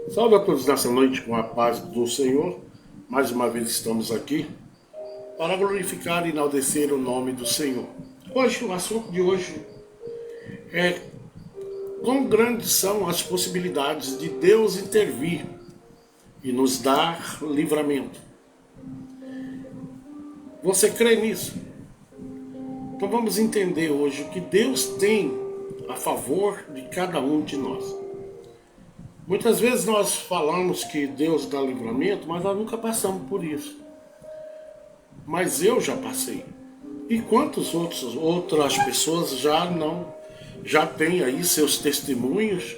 Salve a todos nessa noite com a paz do Senhor. Mais uma vez estamos aqui para glorificar e enaltecer o nome do Senhor. Hoje, o assunto de hoje é quão grandes são as possibilidades de Deus intervir e nos dar livramento. Você crê nisso? Então vamos entender hoje o que Deus tem a favor de cada um de nós. Muitas vezes nós falamos que Deus dá livramento, mas nós nunca passamos por isso. Mas eu já passei. E quantas outras pessoas já têm aí seus testemunhos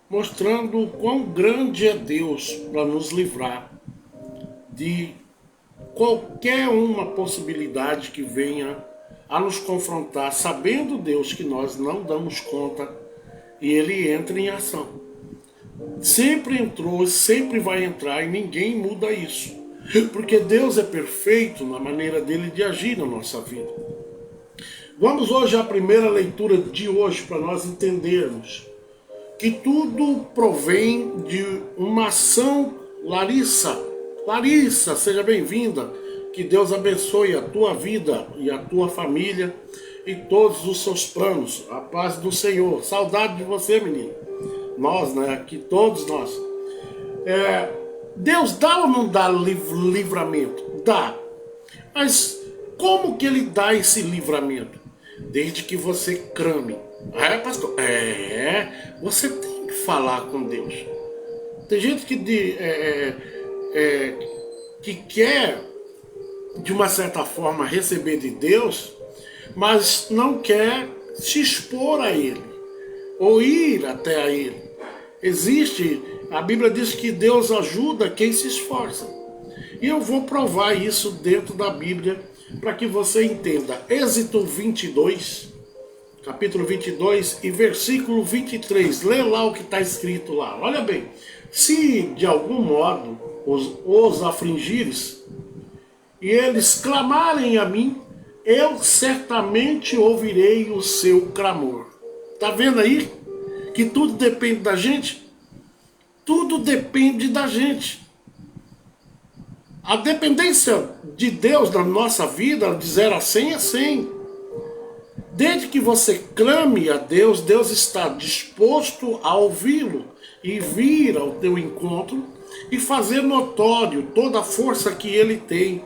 mostrando o quão grande é Deus para nos livrar de qualquer uma possibilidade que venha a nos confrontar, sabendo Deus que nós não damos conta. E ele entra em ação. Sempre entrou, sempre vai entrar e ninguém muda isso. Porque Deus é perfeito na maneira dele de agir na nossa vida. Vamos hoje à primeira leitura de hoje para nós entendermos que tudo provém de uma ação. Larissa, seja bem-vinda. Que Deus abençoe a tua vida e a tua família e todos os seus planos. A paz do Senhor. Saudade de você, menino. Nós, né? Aqui todos nós. Deus dá ou não dá livramento? Dá. Mas como que ele dá esse livramento? Desde que você clame. Pastor? Você tem que falar com Deus. Tem gente que quer, de uma certa forma, receber de Deus, mas não quer se expor a Ele, ou ir até a Ele. A Bíblia diz que Deus ajuda quem se esforça. E eu vou provar isso dentro da Bíblia, para que você entenda. Êxodo 22, capítulo 22 e versículo 23. Lê lá o que está escrito lá. Olha bem. Se de algum modo os afligires, e eles clamarem a mim, eu certamente ouvirei o seu clamor. Está vendo aí? Que tudo depende da gente? Tudo depende da gente. A dependência de Deus na nossa vida, de 0 a 100 é 100. Desde que você clame a Deus, Deus está disposto a ouvi-lo e vir ao teu encontro e fazer notório toda a força que Ele tem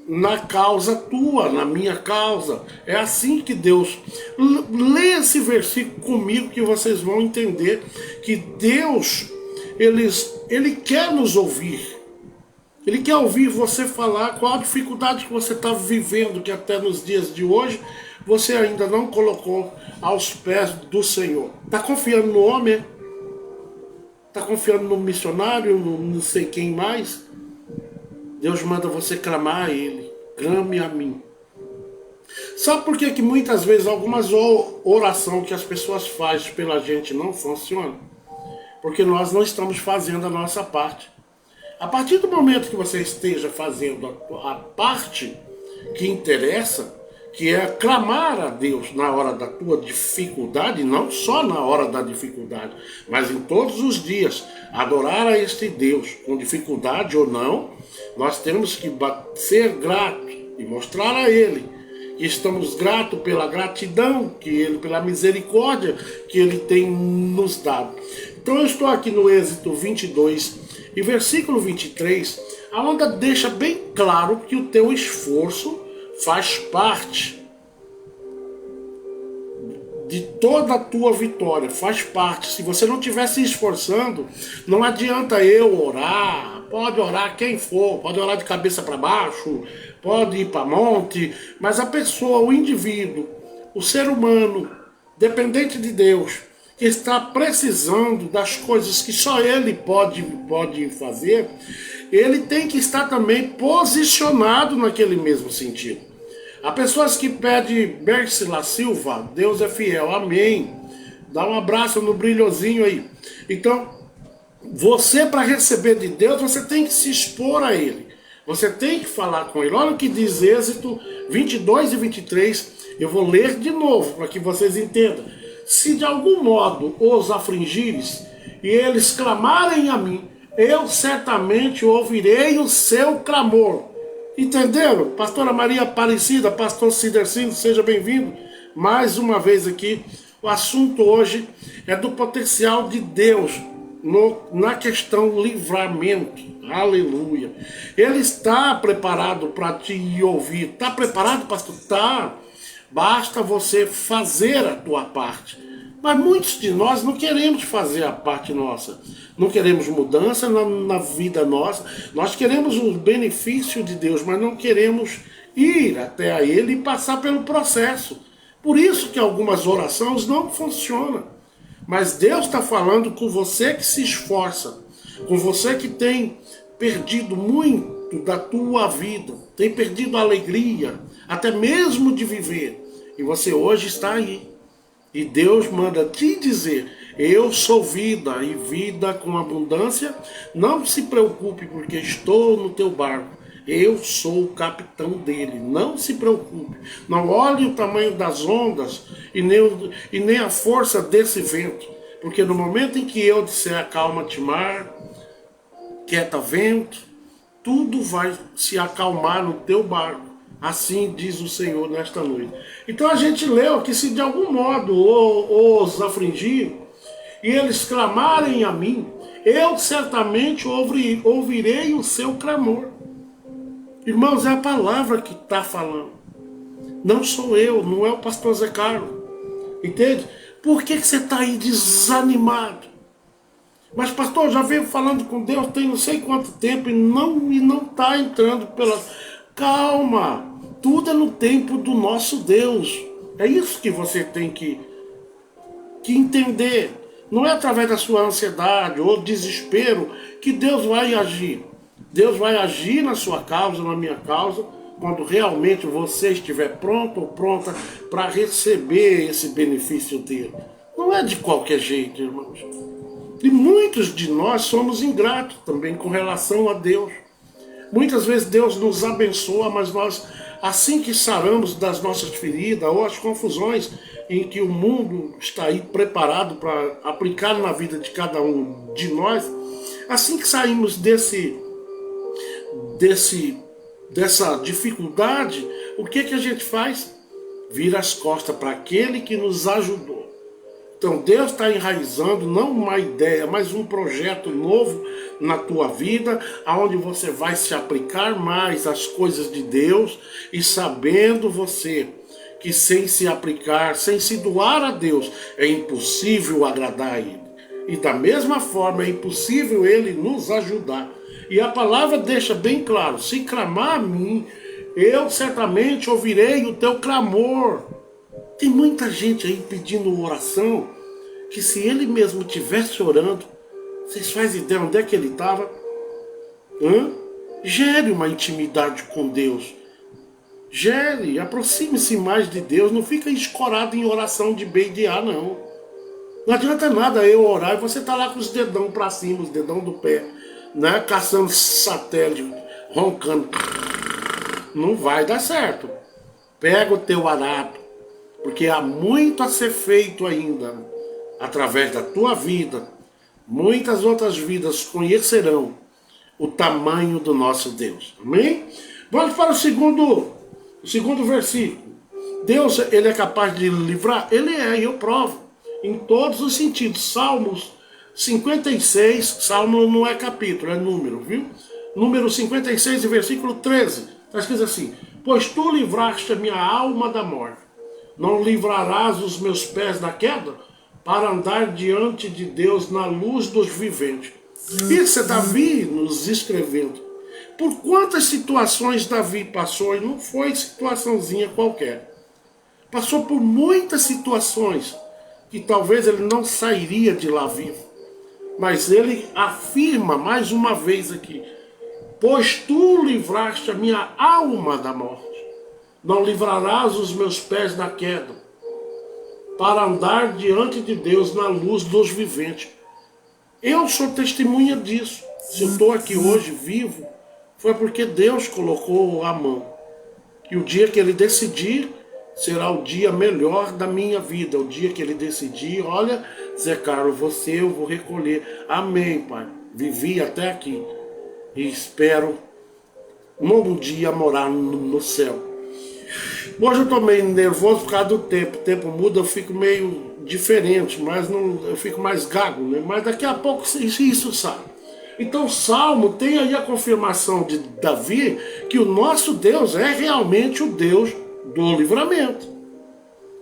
na causa tua, na minha causa. É assim que Deus... Lê esse versículo comigo que vocês vão entender que Deus, Ele quer nos ouvir. Ele quer ouvir você falar qual a dificuldade que você está vivendo, que até nos dias de hoje você ainda não colocou aos pés do Senhor. Está confiando no homem? Está confiando no missionário, no não sei quem mais? Deus manda você clamar a Ele. Clame a mim. Sabe por que muitas vezes algumas orações que as pessoas fazem pela gente não funcionam? Porque nós não estamos fazendo a nossa parte. A partir do momento que você esteja fazendo a parte que interessa, que é clamar a Deus na hora da tua dificuldade, não só na hora da dificuldade, mas em todos os dias, adorar a este Deus, com dificuldade ou não, nós temos que ser gratos e mostrar a Ele que estamos gratos pela gratidão que Ele, pela misericórdia que Ele tem nos dado. Então eu estou aqui no Êxodo 22 e versículo 23, onde deixa bem claro que o teu esforço faz parte de toda a tua vitória, faz parte. Se você não estiver se esforçando, não adianta eu orar. Pode orar quem for, pode orar de cabeça para baixo, pode ir para monte, mas a pessoa, o indivíduo, o ser humano, dependente de Deus, que está precisando das coisas que só Ele pode fazer, ele tem que estar também posicionado naquele mesmo sentido. Há pessoas que pedem Bersila Silva, Deus é fiel, amém. Dá um abraço no brilhozinho aí. Então, você, para receber de Deus, você tem que se expor a Ele. Você tem que falar com Ele. Olha o que diz Êxodo 22 e 23. Eu vou ler de novo para que vocês entendam. Se de algum modo os afligires, e eles clamarem a mim, eu certamente ouvirei o seu clamor. Entenderam? Pastora Maria Aparecida, pastor Cidercino, seja bem-vindo mais uma vez aqui. O assunto hoje é do potencial de Deus na questão livramento. Aleluia. Ele está preparado para te ouvir. Está preparado, pastor? Está. Basta você fazer a tua parte. Mas muitos de nós não queremos fazer a parte nossa. Não queremos mudança na vida nossa. Nós queremos o benefício de Deus, mas não queremos ir até a Ele e passar pelo processo. Por isso que algumas orações não funcionam. Mas Deus está falando com você que se esforça, com você que tem perdido muito da tua vida, tem perdido a alegria, até mesmo de viver. E você hoje está aí. E Deus manda te dizer, eu sou vida e vida com abundância. Não se preocupe porque estou no teu barco. Eu sou o capitão dele, não se preocupe. Não olhe o tamanho das ondas e nem a força desse vento. Porque no momento em que eu disser acalma-te mar, quieta vento, tudo vai se acalmar no teu barco. Assim diz o Senhor nesta noite. Então a gente leu que se de algum modo os afligir e eles clamarem a mim, eu certamente ouvirei o seu clamor. Irmãos, é a palavra que está falando. Não sou eu, não é o pastor Zé Carlos. Entende? Por que você está aí desanimado? Mas pastor, já veio falando com Deus tem não sei quanto tempo e não está entrando pela... Calma, tudo é no tempo do nosso Deus. É isso que você tem que entender. Não é através da sua ansiedade ou desespero que Deus vai agir. Deus vai agir na sua causa, na minha causa, quando realmente você estiver pronto ou pronta para receber esse benefício dele. Não é de qualquer jeito, irmãos. E muitos de nós somos ingratos também com relação a Deus. Muitas vezes Deus nos abençoa, mas nós, assim que saramos das nossas feridas ou as confusões em que o mundo está aí preparado para aplicar na vida de cada um de nós, assim que saímos dessa dificuldade, o que a gente faz? Vira as costas para aquele que nos ajudou. Então Deus está enraizando não uma ideia, mas um projeto novo na tua vida, onde você vai se aplicar mais às coisas de Deus e sabendo você que sem se aplicar, sem se doar a Deus, é impossível agradar a Ele. E da mesma forma é impossível Ele nos ajudar. E a palavra deixa bem claro, se clamar a mim, eu certamente ouvirei o teu clamor. Tem muita gente aí pedindo oração, que se ele mesmo estivesse orando, vocês fazem ideia onde é que ele estava? Gere uma intimidade com Deus. Gere, aproxime-se mais de Deus, não fica escorado em oração de B e de A, não. Não adianta nada eu orar e você tá lá com os dedão para cima, os dedão do pé, né, caçando satélite, roncando. Não vai dar certo. Pega o teu arado, porque há muito a ser feito ainda, através da tua vida. Muitas outras vidas conhecerão o tamanho do nosso Deus. Amém? Vamos para o segundo versículo. Deus, ele é capaz de livrar? Ele é, e eu provo. Em todos os sentidos. Salmos 56, Salmo não é capítulo, é número, viu? Número 56, versículo 13. Está escrito assim: pois tu livraste a minha alma da morte, não livrarás os meus pés da queda, para andar diante de Deus na luz dos viventes. Isso é Davi nos escrevendo. Por quantas situações Davi passou, e não foi situaçãozinha qualquer. Passou por muitas situações que talvez ele não sairia de lá vivo. Mas ele afirma mais uma vez aqui: pois tu livraste a minha alma da morte, não livrarás os meus pés da queda, para andar diante de Deus na luz dos viventes. Eu sou testemunha disso. Se eu estou aqui hoje vivo, foi porque Deus colocou a mão. E o dia que ele decidir, será o dia melhor da minha vida, o dia que ele decidir, olha, Zé Carlos, você eu vou recolher. Amém, Pai. Vivi até aqui e espero um dia morar no céu. Hoje eu estou meio nervoso por causa do tempo. O tempo muda, eu fico meio diferente, mas não, eu fico mais gago, né? Mas daqui a pouco isso sai. Então o Salmo tem aí a confirmação de Davi que o nosso Deus é realmente o Deus do livramento.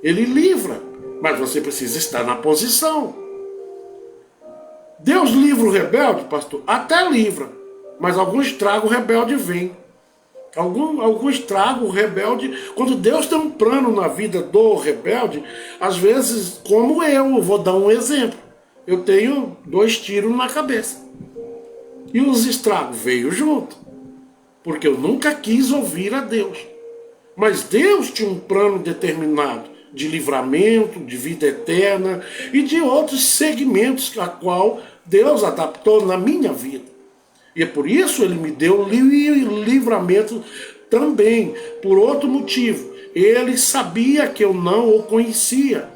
Ele livra, mas você precisa estar na posição. Deus livra o rebelde, pastor? Até livra, mas algum estrago o rebelde vem. Algum estrago o rebelde, quando Deus tem um plano na vida do rebelde, às vezes, como eu vou dar um exemplo, eu tenho 2 tiros na cabeça. E os estragos veio junto, porque eu nunca quis ouvir a Deus. Mas Deus tinha um plano determinado de livramento, de vida eterna e de outros segmentos a qual Deus adaptou na minha vida. E é por isso ele me deu livramento também, por outro motivo. Ele sabia que eu não o conhecia.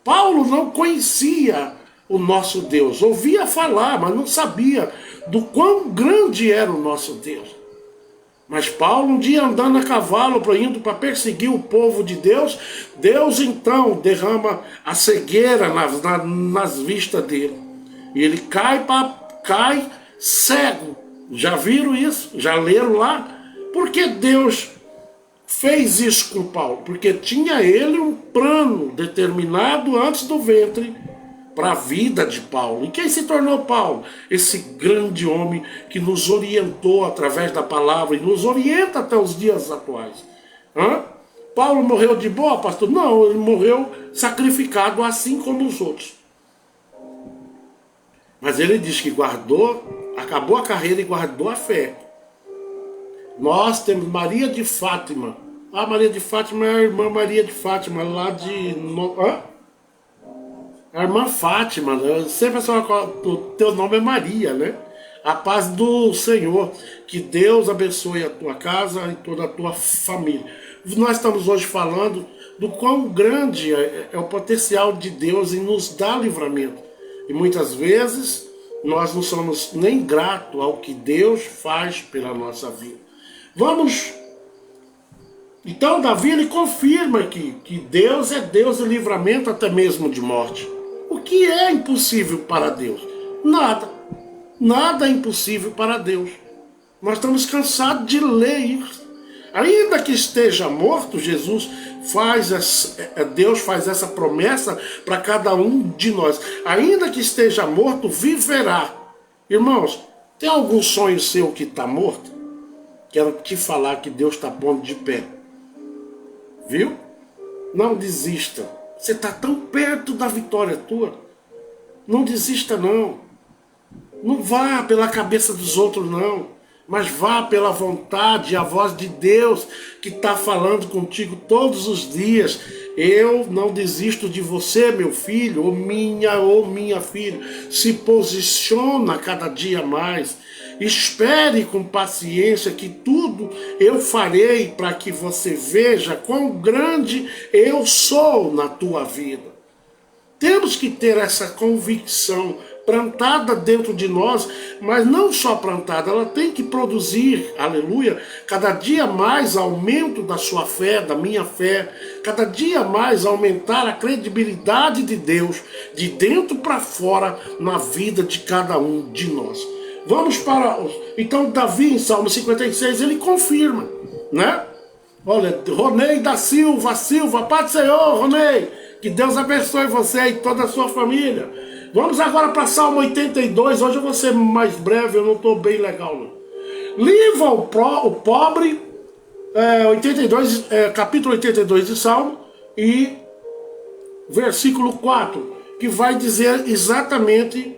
Paulo não conhecia o nosso Deus, ouvia falar, mas não sabia do quão grande era o nosso Deus. Mas Paulo, um dia andando a cavalo, indo para perseguir o povo de Deus, Deus então derrama a cegueira nas vistas dele. E ele cai cego. Já viram isso? Já leram lá? Por que Deus fez isso com Paulo? Porque tinha ele um plano determinado antes do ventre para a vida de Paulo. E quem se tornou Paulo? Esse grande homem que nos orientou através da palavra e nos orienta até os dias atuais. Paulo morreu de boa, pastor? Não, ele morreu sacrificado assim como os outros. Mas ele diz que acabou a carreira e guardou a fé. Nós temos Maria de Fátima. Maria de Fátima é a irmã Maria de Fátima, lá de... A irmã Fátima, né? Sempre o teu nome é Maria, né? A paz do Senhor, que Deus abençoe a tua casa e toda a tua família. Nós estamos hoje falando do quão grande é o potencial de Deus em nos dar livramento. E muitas vezes nós não somos nem gratos ao que Deus faz pela nossa vida. Então Davi ele confirma que Deus é Deus de livramento até mesmo de morte. O que é impossível para Deus? Nada. Nada é impossível para Deus. Nós estamos cansados de ler isso. Ainda que esteja morto, Deus faz essa promessa para cada um de nós. Ainda que esteja morto, viverá. Irmãos, tem algum sonho seu que está morto? Quero te falar que Deus está pondo de pé. Viu? Não desista. Você está tão perto da vitória tua. Não desista, não. Não vá pela cabeça dos outros, não. Mas vá pela vontade, a voz de Deus que está falando contigo todos os dias. Eu não desisto de você, meu filho, ou minha filha. Se posiciona cada dia mais. Espere com paciência que tudo eu farei para que você veja quão grande eu sou na tua vida. Temos que ter essa convicção plantada dentro de nós, mas não só plantada, ela tem que produzir, aleluia, cada dia mais aumento da sua fé, da minha fé, cada dia mais aumentar a credibilidade de Deus, de dentro para fora, na vida de cada um de nós. Vamos para... Então Davi, em Salmo 56, ele confirma, né? Olha, Ronei da Silva, paz do Senhor, Ronei, que Deus abençoe você e toda a sua família. Vamos agora para Salmo 82, hoje eu vou ser mais breve, eu não estou bem legal não. Livra o pobre, capítulo 82 de Salmo, e versículo 4, que vai dizer exatamente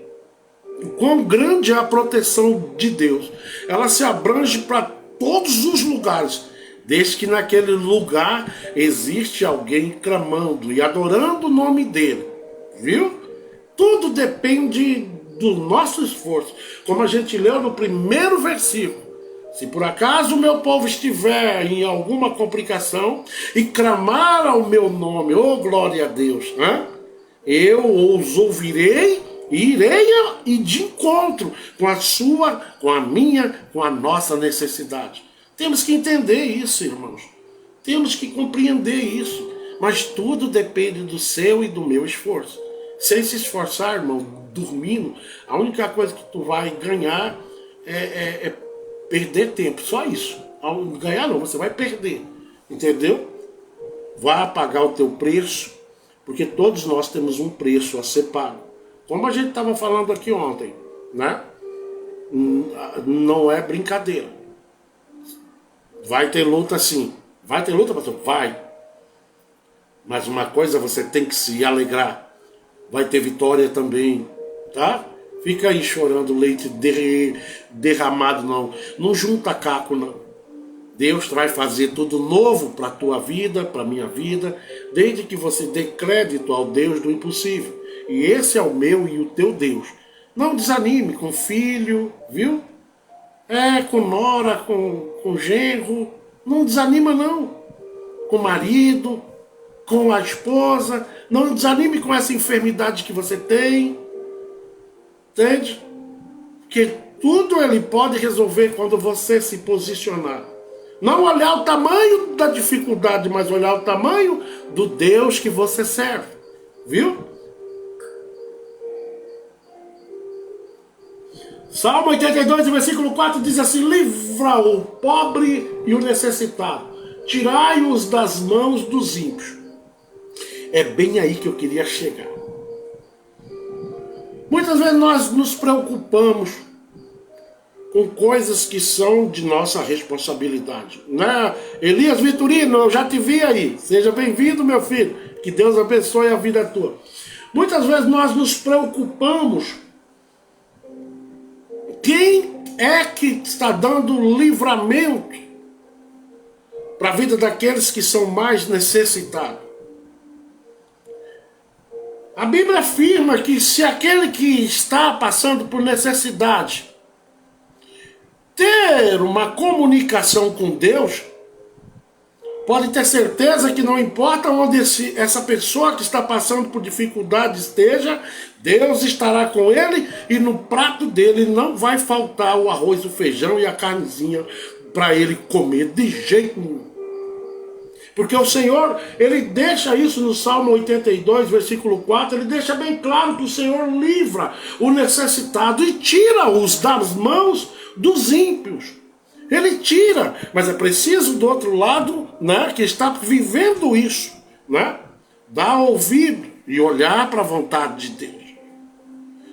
quão grande é a proteção de Deus. Ela se abrange para todos os lugares, desde que naquele lugar existe alguém clamando e adorando o nome dele. Viu? Tudo depende do nosso esforço. Como a gente leu no primeiro versículo. Se por acaso o meu povo estiver em alguma complicação e clamar ao meu nome, oh glória a Deus, eu os ouvirei e irei e de encontro com a sua, com a minha, com a nossa necessidade. Temos que entender isso, irmãos. Temos que compreender isso. Mas tudo depende do seu e do meu esforço. Sem se esforçar, irmão, dormindo, a única coisa que tu vai ganhar é perder tempo. Só isso. Ganhar não, você vai perder. Entendeu? Vá pagar o teu preço, porque todos nós temos um preço a ser pago. Como a gente estava falando aqui ontem, né? Não é brincadeira. Vai ter luta sim. Vai ter luta, pastor? Vai. Mas uma coisa você tem que se alegrar. Vai ter vitória também, tá? Fica aí chorando leite derramado, não. Não junta caco, não. Deus vai fazer tudo novo para a tua vida, para a minha vida, desde que você dê crédito ao Deus do impossível. E esse é o meu e o teu Deus. Não desanime com filho, viu? Com nora, com genro. Não desanima, não. Com marido, com a esposa. Não desanime com essa enfermidade que você tem. Entende? Porque tudo ele pode resolver quando você se posicionar. Não olhar o tamanho da dificuldade, mas olhar o tamanho do Deus que você serve. Viu? Salmo 82, versículo 4 diz assim: livra o pobre e o necessitado, tirai-os das mãos dos ímpios. É bem aí que eu queria chegar. Muitas vezes nós nos preocupamos com coisas que são de nossa responsabilidade, né? Elias Vitorino, eu já te vi aí. Seja bem-vindo, meu filho. Que Deus abençoe a vida tua. Muitas vezes nós nos preocupamos. Quem é que está dando livramento para a vida daqueles que são mais necessitados? A Bíblia afirma que se aquele que está passando por necessidade ter uma comunicação com Deus, pode ter certeza que não importa onde essa pessoa que está passando por dificuldade esteja, Deus estará com ele e no prato dele não vai faltar o arroz, o feijão e a carnezinha para ele comer de jeito nenhum. Porque o Senhor, ele deixa isso no Salmo 82, versículo 4, ele deixa bem claro que o Senhor livra o necessitado e tira-os das mãos dos ímpios. Ele tira, mas é preciso do outro lado, né, que está vivendo isso, né, dar ouvido e olhar para a vontade de Deus.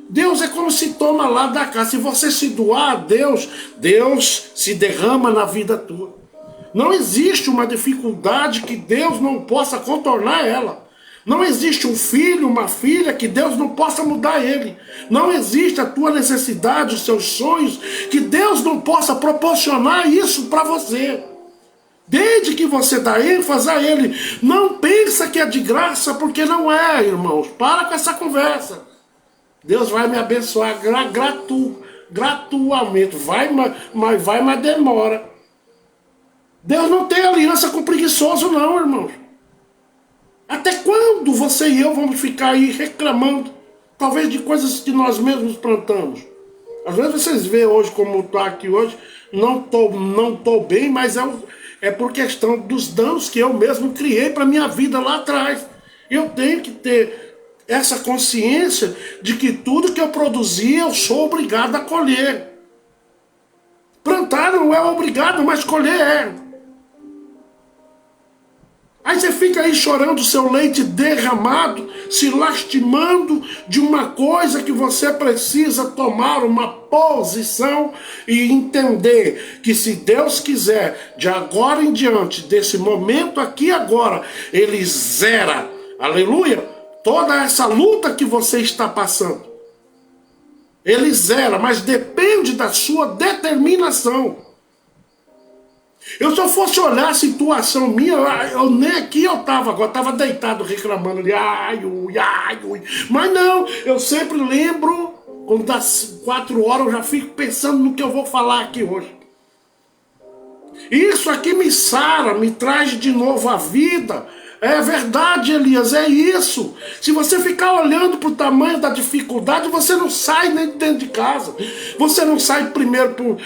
Deus é como se toma lá da cá. Se você se doar a Deus, Deus se derrama na vida tua. Não existe uma dificuldade que Deus não possa contornar ela. Não existe um filho, uma filha que Deus não possa mudar ele. Não existe a tua necessidade, os seus sonhos, que Deus não possa proporcionar isso para você. Desde que você dá ênfase a ele, não pensa que é de graça, porque não é, irmãos. Para com essa conversa. Deus vai me abençoar gratuitamente. Mas demora. Deus não tem aliança com preguiçoso não, irmãos. Até quando você e eu vamos ficar aí reclamando, talvez de coisas que nós mesmos plantamos? Às vezes vocês veem hoje como está aqui hoje, não tô bem, mas é por questão dos danos que eu mesmo criei para minha vida lá atrás. Eu tenho que ter essa consciência de que tudo que eu produzi eu sou obrigado a colher. Plantar não é obrigado, mas colher é. Aí você fica aí chorando o seu leite derramado, se lastimando de uma coisa que você precisa tomar uma posição e entender que se Deus quiser, de agora em diante, desse momento aqui agora, Ele zera, aleluia, toda essa luta que você está passando. Ele zera, mas depende da sua determinação. Eu se eu fosse olhar a situação minha, eu nem aqui eu estava agora, estava deitado reclamando ali, mas não, eu sempre lembro, quando dá 4 horas eu já fico pensando no que eu vou falar aqui hoje. Isso aqui me sara, me traz de novo a vida. É verdade, Elias, é isso. Se você ficar olhando para o tamanho da dificuldade, você não sai nem de dentro de casa. Você não sai primeiro por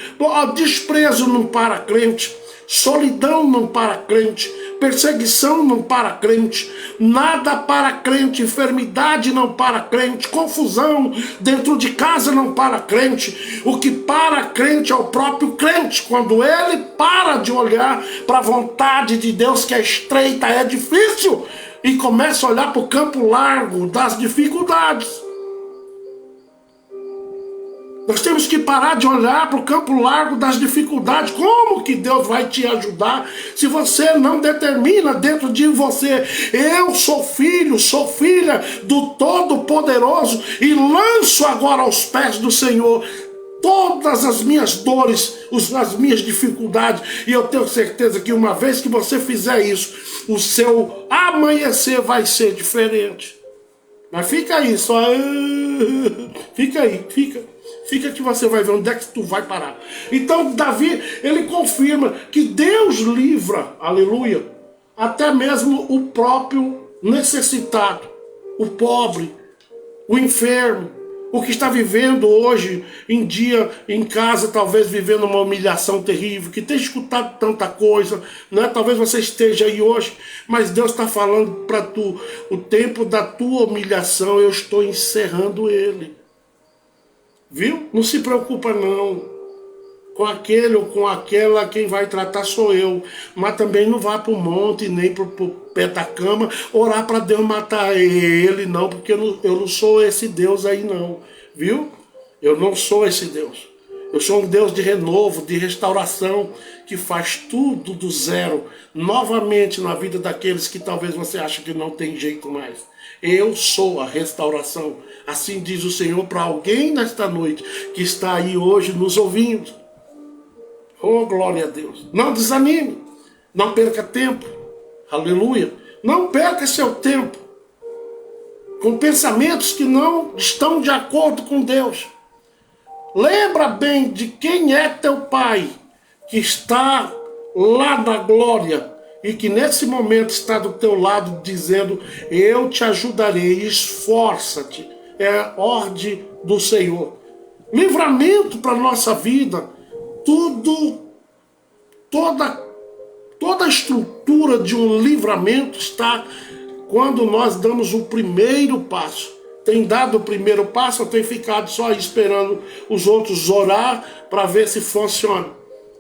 desprezo não para crente, solidão não para crente, perseguição não para crente, nada para crente, enfermidade não para crente, confusão dentro de casa não para crente. O que para crente é o próprio crente, quando ele para de olhar para a vontade de Deus, que é estreita, é difícil, e começa a olhar para o campo largo das dificuldades. Nós temos que parar de olhar para o campo largo das dificuldades. Como que Deus vai te ajudar se você não determina dentro de você: eu sou filho, sou filha do Todo-Poderoso e lanço agora aos pés do Senhor todas as minhas dores, as minhas dificuldades, e eu tenho certeza que uma vez que você fizer isso, o seu amanhecer vai ser diferente. Mas fica aí, só fica aí, fica que você vai ver onde é que tu vai parar. Então Davi, ele confirma que Deus livra, aleluia, até mesmo o próprio necessitado, o pobre, o enfermo, o que está vivendo hoje em dia em casa, talvez vivendo uma humilhação terrível, que tem escutado tanta coisa, né? Talvez você esteja aí hoje, mas Deus está falando para tu: o tempo da tua humilhação eu estou encerrando ele. Viu? Não se preocupa não. Com aquele ou com aquela, quem vai tratar sou eu. Mas também não vá para o monte, nem para o pé da cama, orar para Deus matar ele, não, porque eu não sou esse Deus aí não, viu? Eu não sou esse Deus. Eu sou um Deus de renovo, de restauração, que faz tudo do zero, novamente na vida daqueles que talvez você ache que não tem jeito mais. Eu sou a restauração. Assim diz o Senhor para alguém nesta noite que está aí hoje nos ouvindo. Oh, glória a Deus. Não desanime. Não perca tempo. Aleluia. Não perca seu tempo com pensamentos que não estão de acordo com Deus. Lembra bem de quem é teu Pai, que está lá na glória e que nesse momento está do teu lado dizendo: eu te ajudarei, esforça-te. É a ordem do Senhor. Livramento para a nossa vida. Toda a estrutura de um livramento está quando nós damos o primeiro passo. Tem dado o primeiro passo ou tem ficado só esperando os outros orar para ver se funciona?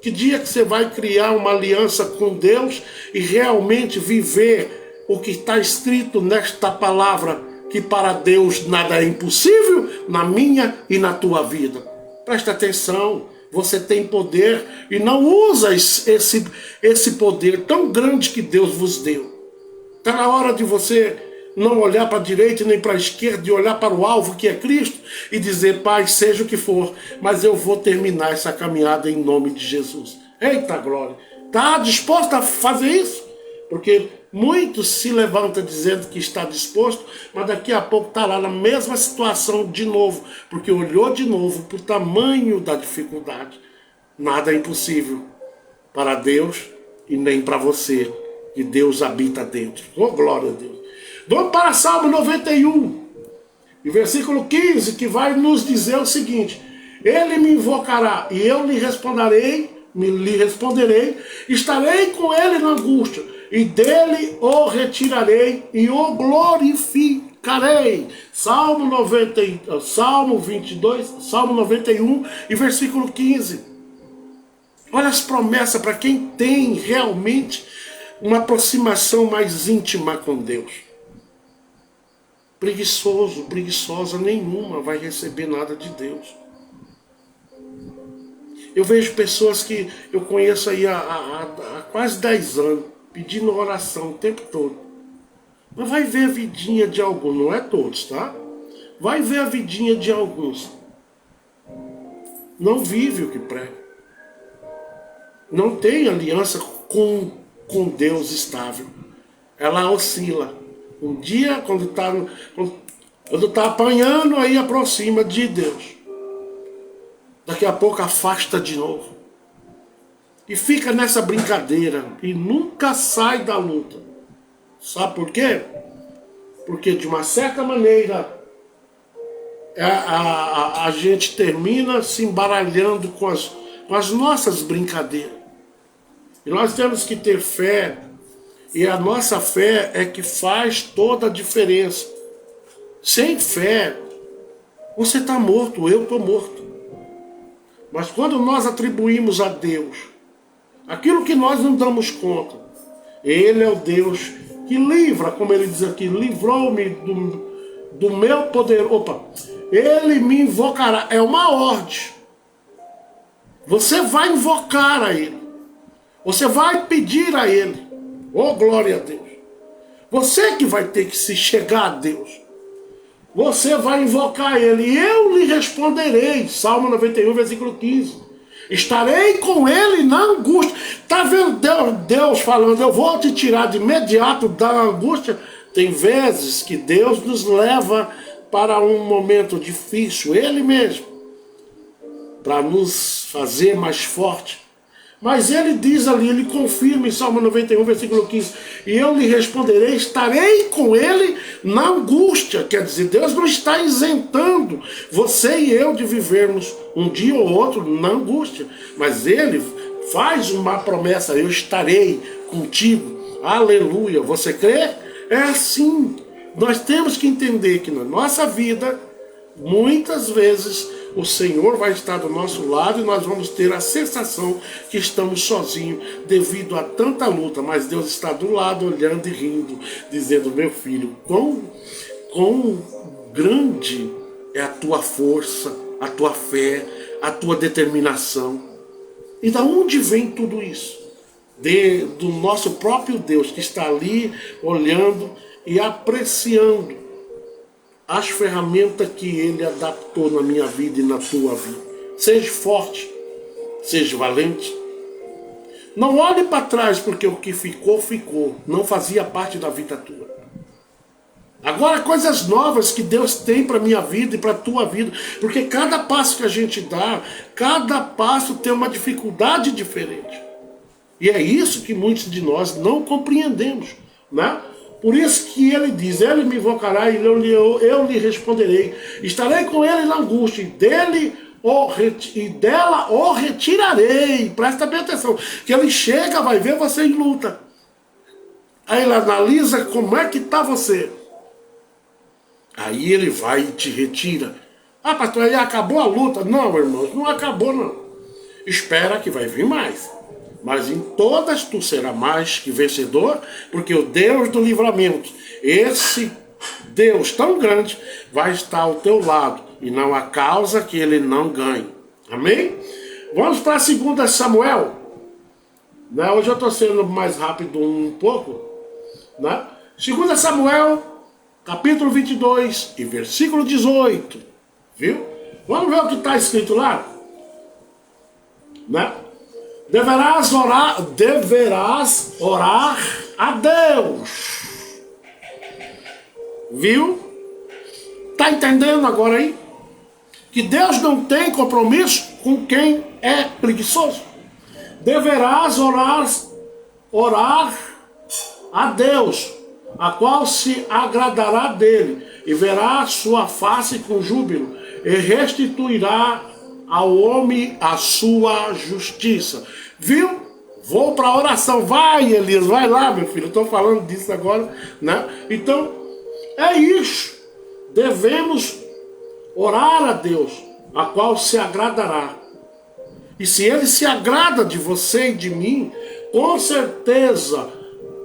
Que dia que você vai criar uma aliança com Deus e realmente viver o que está escrito nesta palavra, que para Deus nada é impossível, na minha e na tua vida? Presta atenção. Você tem poder e não usa esse poder tão grande que Deus vos deu. Está na hora de você não olhar para a direita nem para a esquerda, de olhar para o alvo que é Cristo e dizer: Pai, seja o que for, mas eu vou terminar essa caminhada em nome de Jesus. Eita glória! Está disposto a fazer isso? Porque muitos se levantam dizendo que está disposto, mas daqui a pouco está lá na mesma situação de novo, porque olhou de novo para o tamanho da dificuldade. Nada é impossível para Deus e nem para você, que Deus habita dentro. Oh, glória a Deus. Vamos para Salmo 91, e versículo 15, que vai nos dizer o seguinte: ele me invocará e eu lhe responderei, estarei com ele na angústia, e dele o retirarei e o glorificarei. Salmo 91 e versículo 15. Olha as promessas para quem tem realmente uma aproximação mais íntima com Deus. Preguiçosa nenhuma vai receber nada de Deus. Eu vejo pessoas que eu conheço aí há quase 10 anos, pedindo oração o tempo todo. Mas vai ver a vidinha de alguns, não é todos, tá? Vai ver a vidinha de alguns. Não vive o que prega. Não tem aliança com Deus estável. Ela oscila. Um dia, quando está apanhando, aí aproxima de Deus. Daqui a pouco afasta de novo. e fica nessa brincadeira e nunca sai da luta. Sabe por quê? Porque de uma certa maneira a gente termina se embaralhando com as nossas brincadeiras. E nós temos que ter fé, e a nossa fé é que faz toda a diferença. Sem fé, você está morto, eu estou morto. Mas quando nós atribuímos a Deus aquilo que nós não damos conta, Ele é o Deus que livra, como ele diz aqui, livrou-me do meu poder. Opa, Ele me invocará. É uma ordem. Você vai invocar a Ele. Você vai pedir a Ele. Oh, glória a Deus. Você que vai ter que se chegar a Deus. Você vai invocar Ele. E eu lhe responderei. Salmo 91, versículo 15. Estarei com Ele na angústia. Está vendo Deus falando, eu vou te tirar de imediato da angústia? Tem vezes que Deus nos leva para um momento difícil, Ele mesmo, para nos fazer mais forte. Mas Ele diz ali, Ele confirma em Salmo 91, versículo 15, e eu lhe responderei, estarei com Ele na angústia. Quer dizer, Deus não está isentando você e eu de vivermos um dia ou outro na angústia, mas Ele faz uma promessa, eu estarei contigo. Aleluia, você crê? É assim. Nós temos que entender que na nossa vida, muitas vezes, o Senhor vai estar do nosso lado e nós vamos ter a sensação que estamos sozinhos devido a tanta luta, mas Deus está do lado, olhando e rindo, dizendo, meu filho, quão grande é a tua força, a tua fé, a tua determinação. E da onde vem tudo isso? Do nosso próprio Deus, que está ali olhando e apreciando as ferramentas que Ele adaptou na minha vida e na tua vida. Seja forte, seja valente. Não olhe para trás, porque o que ficou, ficou. Não fazia parte da vida tua. Agora, coisas novas que Deus tem para a minha vida e para a tua vida. Porque cada passo que a gente dá, cada passo tem uma dificuldade diferente. E é isso que muitos de nós não compreendemos, né? Por isso que ele diz, Ele me invocará e eu lhe responderei. Estarei com Ele na angústia e dela o retirarei. Presta bem atenção, que Ele chega, vai ver você em luta. Aí Ele analisa como é que está você. Aí Ele vai e te retira. Ah, pastor, aí acabou a luta. Não, irmãos, não acabou não. Espera que vai vir mais. Mas em todas tu serás mais que vencedor, porque o Deus do livramento, esse Deus tão grande, vai estar ao teu lado, e não há causa que Ele não ganhe. Amém? Vamos para 2 Samuel. Né? Hoje eu estou sendo mais rápido um pouco. Né? 2 Samuel, capítulo 22 e versículo 18. Viu? Vamos ver o que está escrito lá? Né? Deverás orar a Deus. Viu? Está entendendo agora aí? Que Deus não tem compromisso com quem é preguiçoso. Deverás orar a Deus, a qual se agradará dele, e verá sua face com júbilo, e restituirá ao homem a sua justiça. Viu? Vou para a oração. Vai, Elias, vai lá, meu filho. Estou falando disso agora, né? Então, é isso. Devemos orar a Deus, a qual se agradará. E se Ele se agrada de você e de mim, com certeza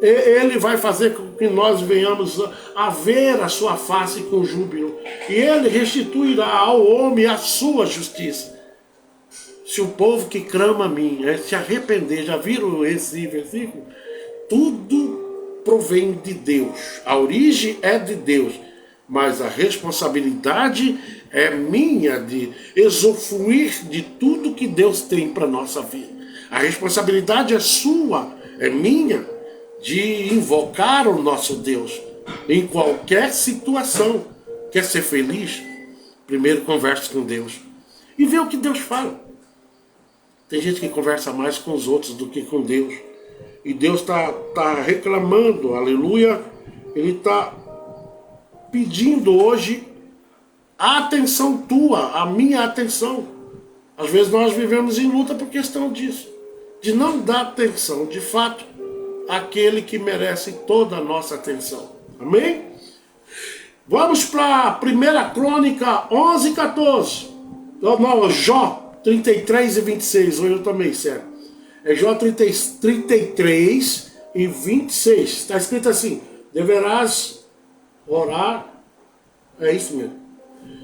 Ele vai fazer com que nós venhamos a ver a sua face com júbilo. E Ele restituirá ao homem a sua justiça. Se o povo que clama a mim se arrepender, já viram esse versículo? Tudo provém de Deus. A origem é de Deus. Mas a responsabilidade é minha de usufruir de tudo que Deus tem para a nossa vida. A responsabilidade é sua, é minha, de invocar o nosso Deus em qualquer situação. Quer ser feliz? Primeiro converse com Deus e vê o que Deus fala. Tem gente que conversa mais com os outros do que com Deus. E Deus tá reclamando, aleluia. Ele está pedindo hoje a atenção tua, a minha atenção. Às vezes nós vivemos em luta por questão disso. De não dar atenção, de fato, àquele que merece toda a nossa atenção. Amém? Vamos para 1 Crônica 11, 14. Não, Jó 33 e 26. Hoje eu tomei, sério. É Jó 33 e 26. Está escrito assim: deverás orar. É isso mesmo.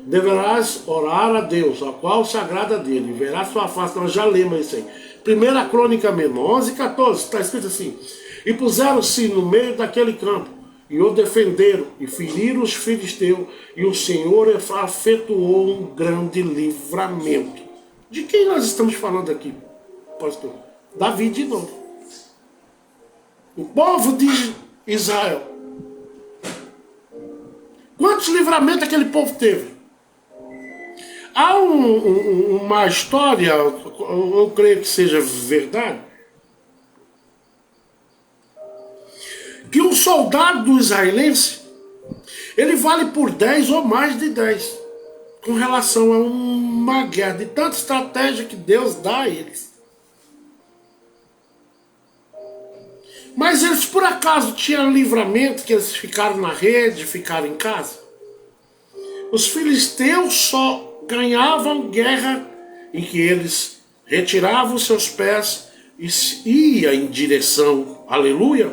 Deverás orar a Deus, ao qual se agrada dele. Verás sua face. Nós já lemos isso aí. 1 Crônica mesmo, 11, 14. Está escrito assim: e puseram-se no meio daquele campo, e o defenderam, e feriram os filisteus, e o Senhor efetuou um grande livramento. De quem nós estamos falando aqui, pastor? Davi de novo. O povo de Israel. Quantos livramentos aquele povo teve? Há uma história, eu creio que seja verdade, que um soldado israelense, ele vale por 10 ou mais de 10, com relação a uma guerra, de tanta estratégia que Deus dá a eles. Mas eles por acaso tinham livramento, que eles ficaram na rede, ficaram em casa? Os filisteus só ganhavam guerra em que eles retiravam seus pés e iam em direção, aleluia,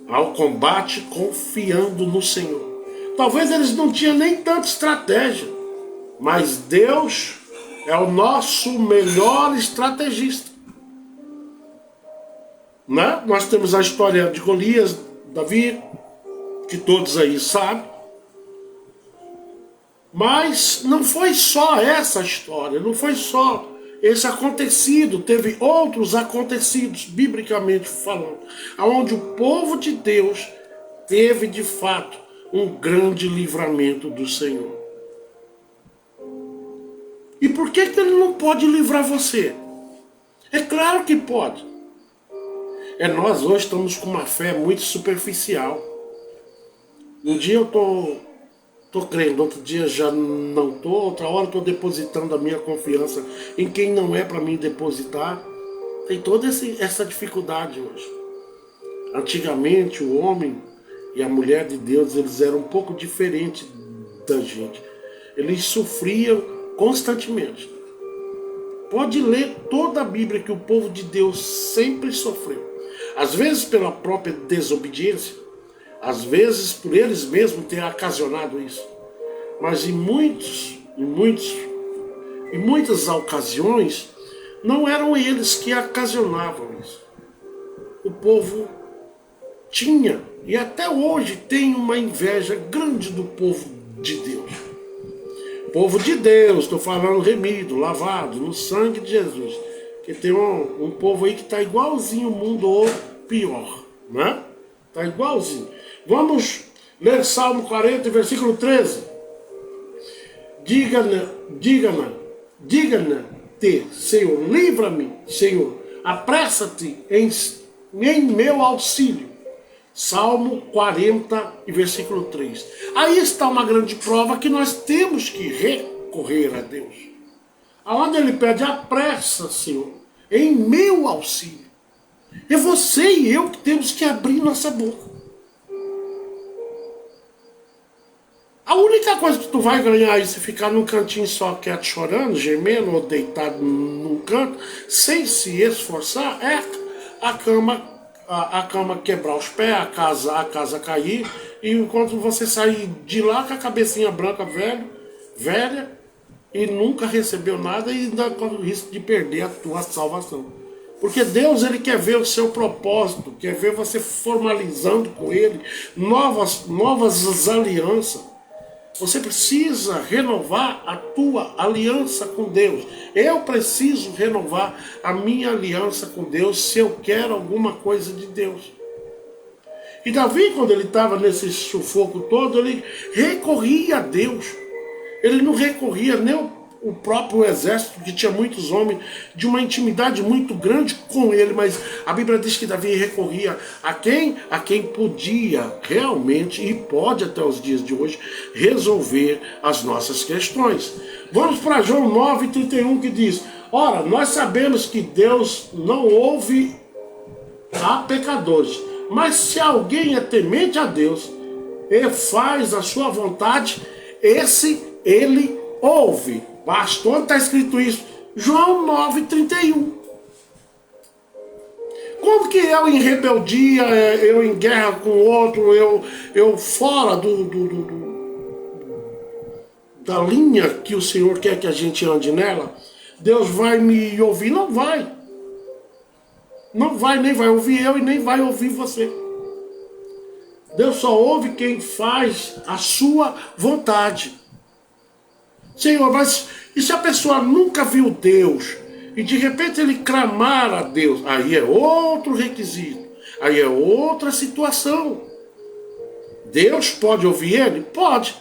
ao combate confiando no Senhor. Talvez eles não tinham nem tanta estratégia, mas Deus é o nosso melhor estrategista. Né? Nós temos a história de Golias, Davi, que todos aí sabem. Mas não foi só essa história, não foi só esse acontecido, teve outros acontecidos, biblicamente falando, onde o povo de Deus teve de fato um grande livramento do Senhor. E por que ele não pode livrar você? É claro que pode. Nós hoje estamos com uma fé muito superficial. Um dia eu tô crendo, outro dia já não tô, outra hora estou depositando a minha confiança em quem não é para mim depositar. Tem toda essa dificuldade hoje. Antigamente o homem e a mulher de Deus, eles eram um pouco diferentes da gente. Eles sofriam constantemente. Pode ler toda a Bíblia que o povo de Deus sempre sofreu. Às vezes pela própria desobediência, às vezes por eles mesmos terem ocasionado isso. Mas em muitas ocasiões, não eram eles que ocasionavam isso. O povo tinha, e até hoje tem, uma inveja grande do povo de Deus. Povo de Deus, estou falando remido, lavado no sangue de Jesus. Que tem um povo aí que está igualzinho o mundo, ou pior, né? Está igualzinho. Vamos ler Salmo 40, versículo 13. Diga-me, Senhor, livra-me, Senhor, apressa-te em meu auxílio. Salmo 40 e versículo 3. Aí está uma grande prova que nós temos que recorrer a Deus. Aonde ele pede, apressa, Senhor, em meu auxílio. É você e eu que temos que abrir nossa boca. A única coisa que tu vai ganhar aí se ficar num cantinho só quieto, chorando, gemendo, ou deitado num canto, sem se esforçar, é a cama quebrar os pés, a casa cair, e enquanto você sair de lá com a cabecinha branca velha, e nunca recebeu nada, e ainda corre o risco de perder a tua salvação. Porque Deus, ele quer ver o seu propósito, quer ver você formalizando com ele novas alianças. Você precisa renovar a tua aliança com Deus. Eu preciso renovar a minha aliança com Deus se eu quero alguma coisa de Deus. E Davi, quando ele estava nesse sufoco todo, ele recorria a Deus. Ele não recorria nem o próprio exército, que tinha muitos homens, de uma intimidade muito grande com ele, mas a Bíblia diz que Davi recorria a quem? A quem podia realmente, e pode até os dias de hoje, resolver as nossas questões. Vamos para João 9:31, que diz: ora, nós sabemos que Deus não ouve a pecadores, mas se alguém é temente a Deus e faz a sua vontade, esse ele ouve. Pastor, onde está escrito isso? João 9:31. Como que eu em rebeldia, eu em guerra com o outro, eu fora da linha que o Senhor quer que a gente ande nela, Deus vai me ouvir? Não vai. Não vai, nem vai ouvir eu e nem vai ouvir você. Deus só ouve quem faz a sua vontade. Senhor, mas e se a pessoa nunca viu Deus e de repente ele clamar a Deus? Aí é outro requisito, aí é outra situação. Deus pode ouvir ele? Pode.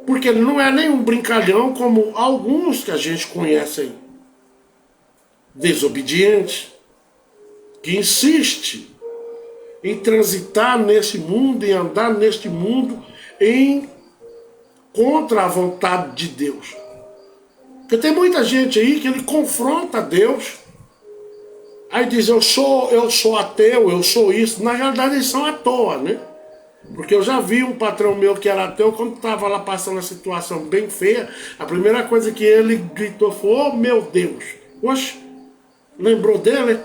Porque ele não é nem um brincalhão como alguns que a gente conhece aí. Desobediente, que insiste em transitar nesse mundo, em andar neste mundo, contra a vontade de Deus. Porque tem muita gente aí que ele confronta Deus, aí diz, eu sou ateu, eu sou isso. Na realidade eles são à toa, né? Porque eu já vi um patrão meu que era ateu, quando estava lá passando uma situação bem feia, a primeira coisa que ele gritou foi, oh meu Deus. Oxe, lembrou dele?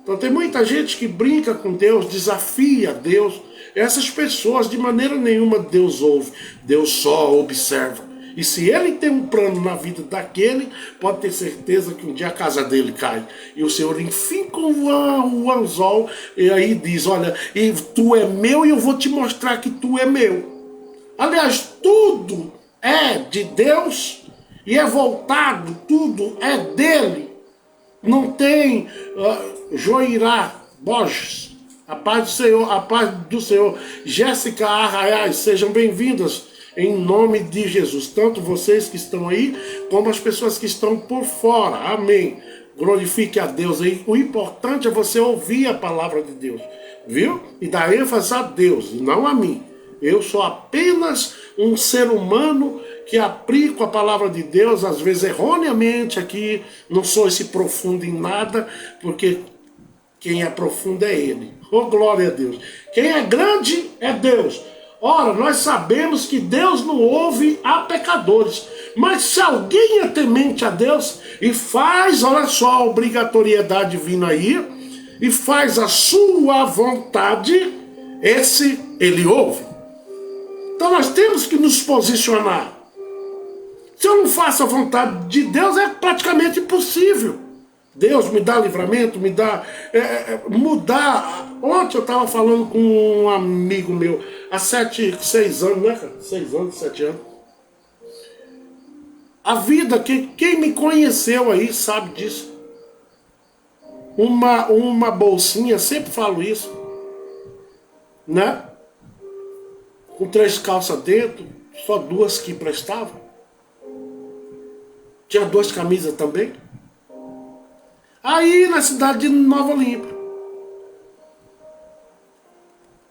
Então tem muita gente que brinca com Deus, desafia Deus. Essas pessoas de maneira nenhuma Deus ouve, Deus só observa. E se ele tem um plano na vida daquele, pode ter certeza que um dia a casa dele cai. E o Senhor enfinca o anzol e aí diz, olha, e tu é meu e eu vou te mostrar que tu é meu. Aliás, tudo é de Deus e é voltado, tudo é dele. Não tem Joirá Borges. A paz do Senhor, a paz do Senhor. Jéssica Arraiais, sejam bem-vindas em nome de Jesus. Tanto vocês que estão aí, como as pessoas que estão por fora. Amém. Glorifique a Deus aí. O importante é você ouvir a palavra de Deus, viu? E dar ênfase a Deus, e não a mim. Eu sou apenas um ser humano que aplico a palavra de Deus, às vezes erroneamente aqui. Não sou esse profundo em nada, porque quem é profundo é Ele. Oh, glória a Deus. Quem é grande é Deus. Ora, nós sabemos que Deus não ouve a pecadores. Mas se alguém é temente a Deus e faz, olha só a obrigatoriedade vindo aí, e faz a sua vontade, esse Ele ouve. Então nós temos que nos posicionar. Se eu não faço a vontade de Deus, é praticamente impossível. Deus me dá livramento, me dá... mudar. Ontem eu estava falando com um amigo meu, há 6 anos, né, cara? 6 anos, 7 anos. A vida, quem me conheceu aí sabe disso. Uma bolsinha, sempre falo isso, né? Com 3 calças dentro, só 2 que prestavam. Tinha 2 camisas também. Aí na cidade de Nova Olímpia.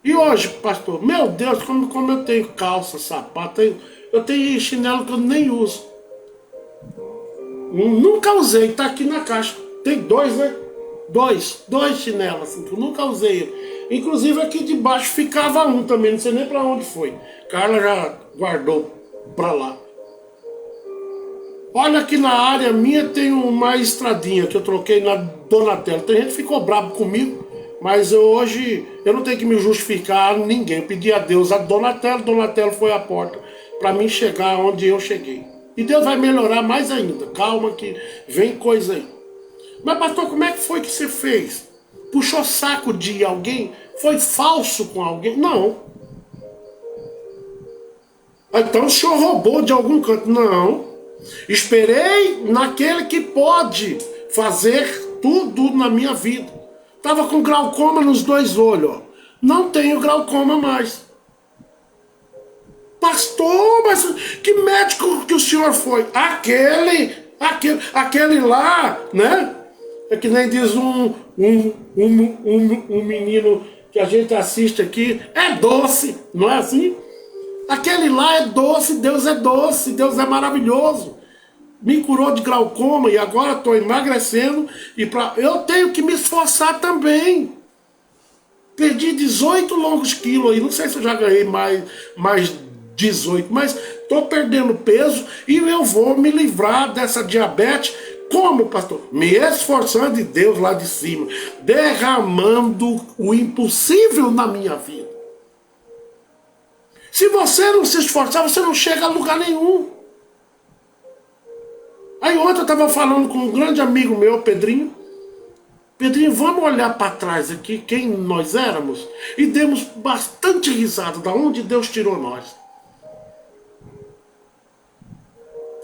E hoje, pastor, meu Deus, como eu tenho calça, sapato, eu tenho chinelo que eu nem uso. Nunca usei, tá aqui na caixa. Tem 2, né? 2 chinelos, assim, que eu nunca usei. Inclusive aqui debaixo ficava um também, não sei nem pra onde foi. Carla já guardou pra lá. Olha aqui na área minha tem uma estradinha que eu troquei na Donatello. Tem gente que ficou bravo comigo, mas hoje eu não tenho que me justificar a ninguém. Eu pedi a Deus a Donatello foi a porta para mim chegar onde eu cheguei. E Deus vai melhorar mais ainda. Calma que vem coisa aí. Mas pastor, como é que foi que você fez? Puxou saco de alguém? Foi falso com alguém? Não. Então o senhor roubou de algum canto? Não. Esperei naquele que pode fazer tudo na minha vida. Estava com glaucoma nos 2 olhos. Ó. Não tenho glaucoma mais. pastor, mas que médico que o senhor foi? Aquele lá, né? É que nem diz um menino que a gente assiste aqui, é doce, não é assim? Aquele lá é doce, Deus é maravilhoso. Me curou de glaucoma e agora estou emagrecendo eu tenho que me esforçar também. Perdi 18 longos quilos aí, não sei se eu já ganhei mais 18, mas estou perdendo peso e eu vou me livrar dessa diabetes. Como, pastor? Me esforçando de Deus lá de cima, derramando o impossível na minha vida. Se você não se esforçar, você não chega a lugar nenhum. Aí ontem eu estava falando com um grande amigo meu, Pedrinho. Pedrinho, vamos olhar para trás aqui, quem nós éramos, e demos bastante risada de onde Deus tirou nós.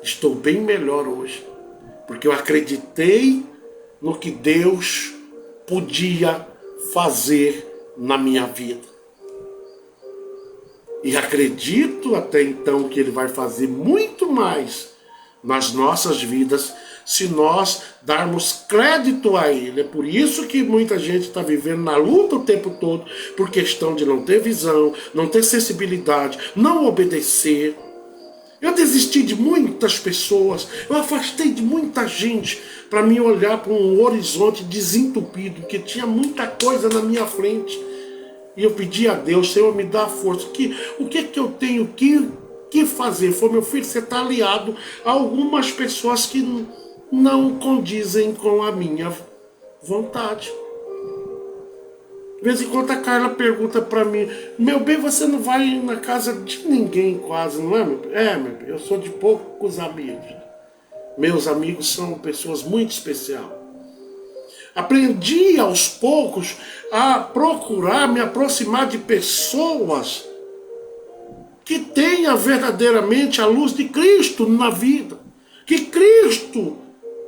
Estou bem melhor hoje, porque eu acreditei no que Deus podia fazer na minha vida. E acredito até então que Ele vai fazer muito mais nas nossas vidas se nós darmos crédito a Ele. É por isso que muita gente está vivendo na luta o tempo todo, por questão de não ter visão, não ter sensibilidade, não obedecer. Eu desisti de muitas pessoas, eu afastei de muita gente para me olhar para um horizonte desentupido, porque tinha muita coisa na minha frente. E eu pedi a Deus, Senhor, me dá força. O que eu tenho que fazer? Foi, meu filho, você está aliado a algumas pessoas que não condizem com a minha vontade. De vez em quando a Carla pergunta para mim, meu bem, você não vai na casa de ninguém quase, não é, meu bem? É, meu bem, eu sou de poucos amigos. Meus amigos são pessoas muito especiais. Aprendi aos poucos a procurar me aproximar de pessoas que tenham verdadeiramente a luz de Cristo na vida. Que Cristo,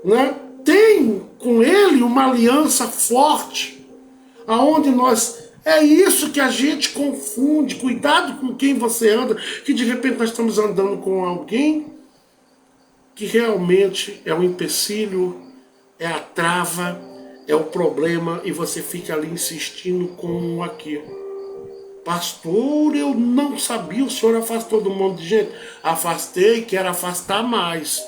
né, tem com Ele uma aliança forte. Aonde nós... É isso que a gente confunde. Cuidado com quem você anda, que de repente nós estamos andando com alguém que realmente é um empecilho, é a trava, é o problema, e você fica ali insistindo com aquilo. Pastor, eu não sabia, o senhor afastou de um monte de gente. Afastei, quero afastar mais.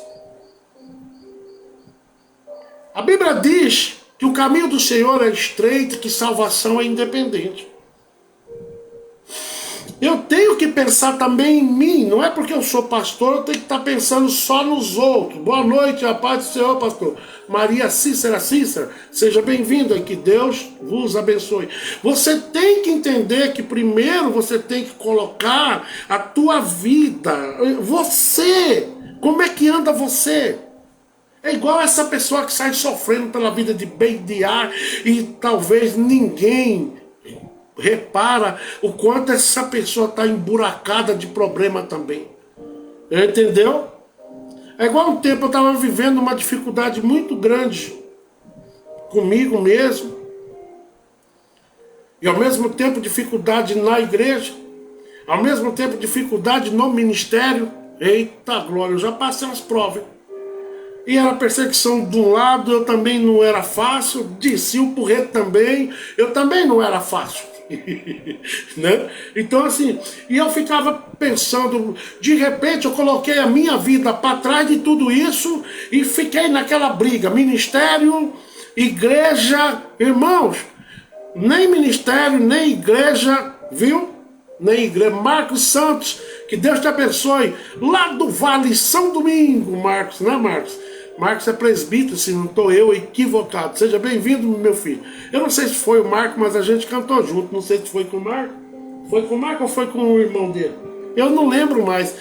A Bíblia diz que o caminho do Senhor é estreito, que salvação é independente. Eu tenho que pensar também em mim, não é porque eu sou pastor, eu tenho que estar pensando só nos outros. Boa noite, a paz do Senhor, pastor. Maria Cícera, seja bem-vinda e que Deus vos abençoe. Você tem que entender que primeiro você tem que colocar a tua vida, você, como é que anda você? É igual essa pessoa que sai sofrendo pela vida de bem de ar e talvez ninguém repara o quanto essa pessoa está emburacada de problema também. Entendeu? É igual um tempo eu estava vivendo uma dificuldade muito grande comigo mesmo. E ao mesmo tempo dificuldade na igreja. Ao mesmo tempo dificuldade no ministério. Eita glória, eu já passei as provas. E era perseguição de um lado, eu também não era fácil. Disse o porreto também, eu também não era fácil. Né? Então assim, e eu ficava pensando, de repente eu coloquei a minha vida para trás de tudo isso e fiquei naquela briga, ministério, igreja, irmãos, nem ministério, nem igreja, viu? Nem igreja. Marcos Santos, que Deus te abençoe, lá do Vale São Domingo, Marcos, né, Marcos? Marcos é presbítero, se não estou eu equivocado. Seja bem-vindo, meu filho. Eu não sei se foi o Marco, mas a gente cantou junto. Não sei se foi com o Marco. Foi com o Marco ou foi com o irmão dele? Eu não lembro mais.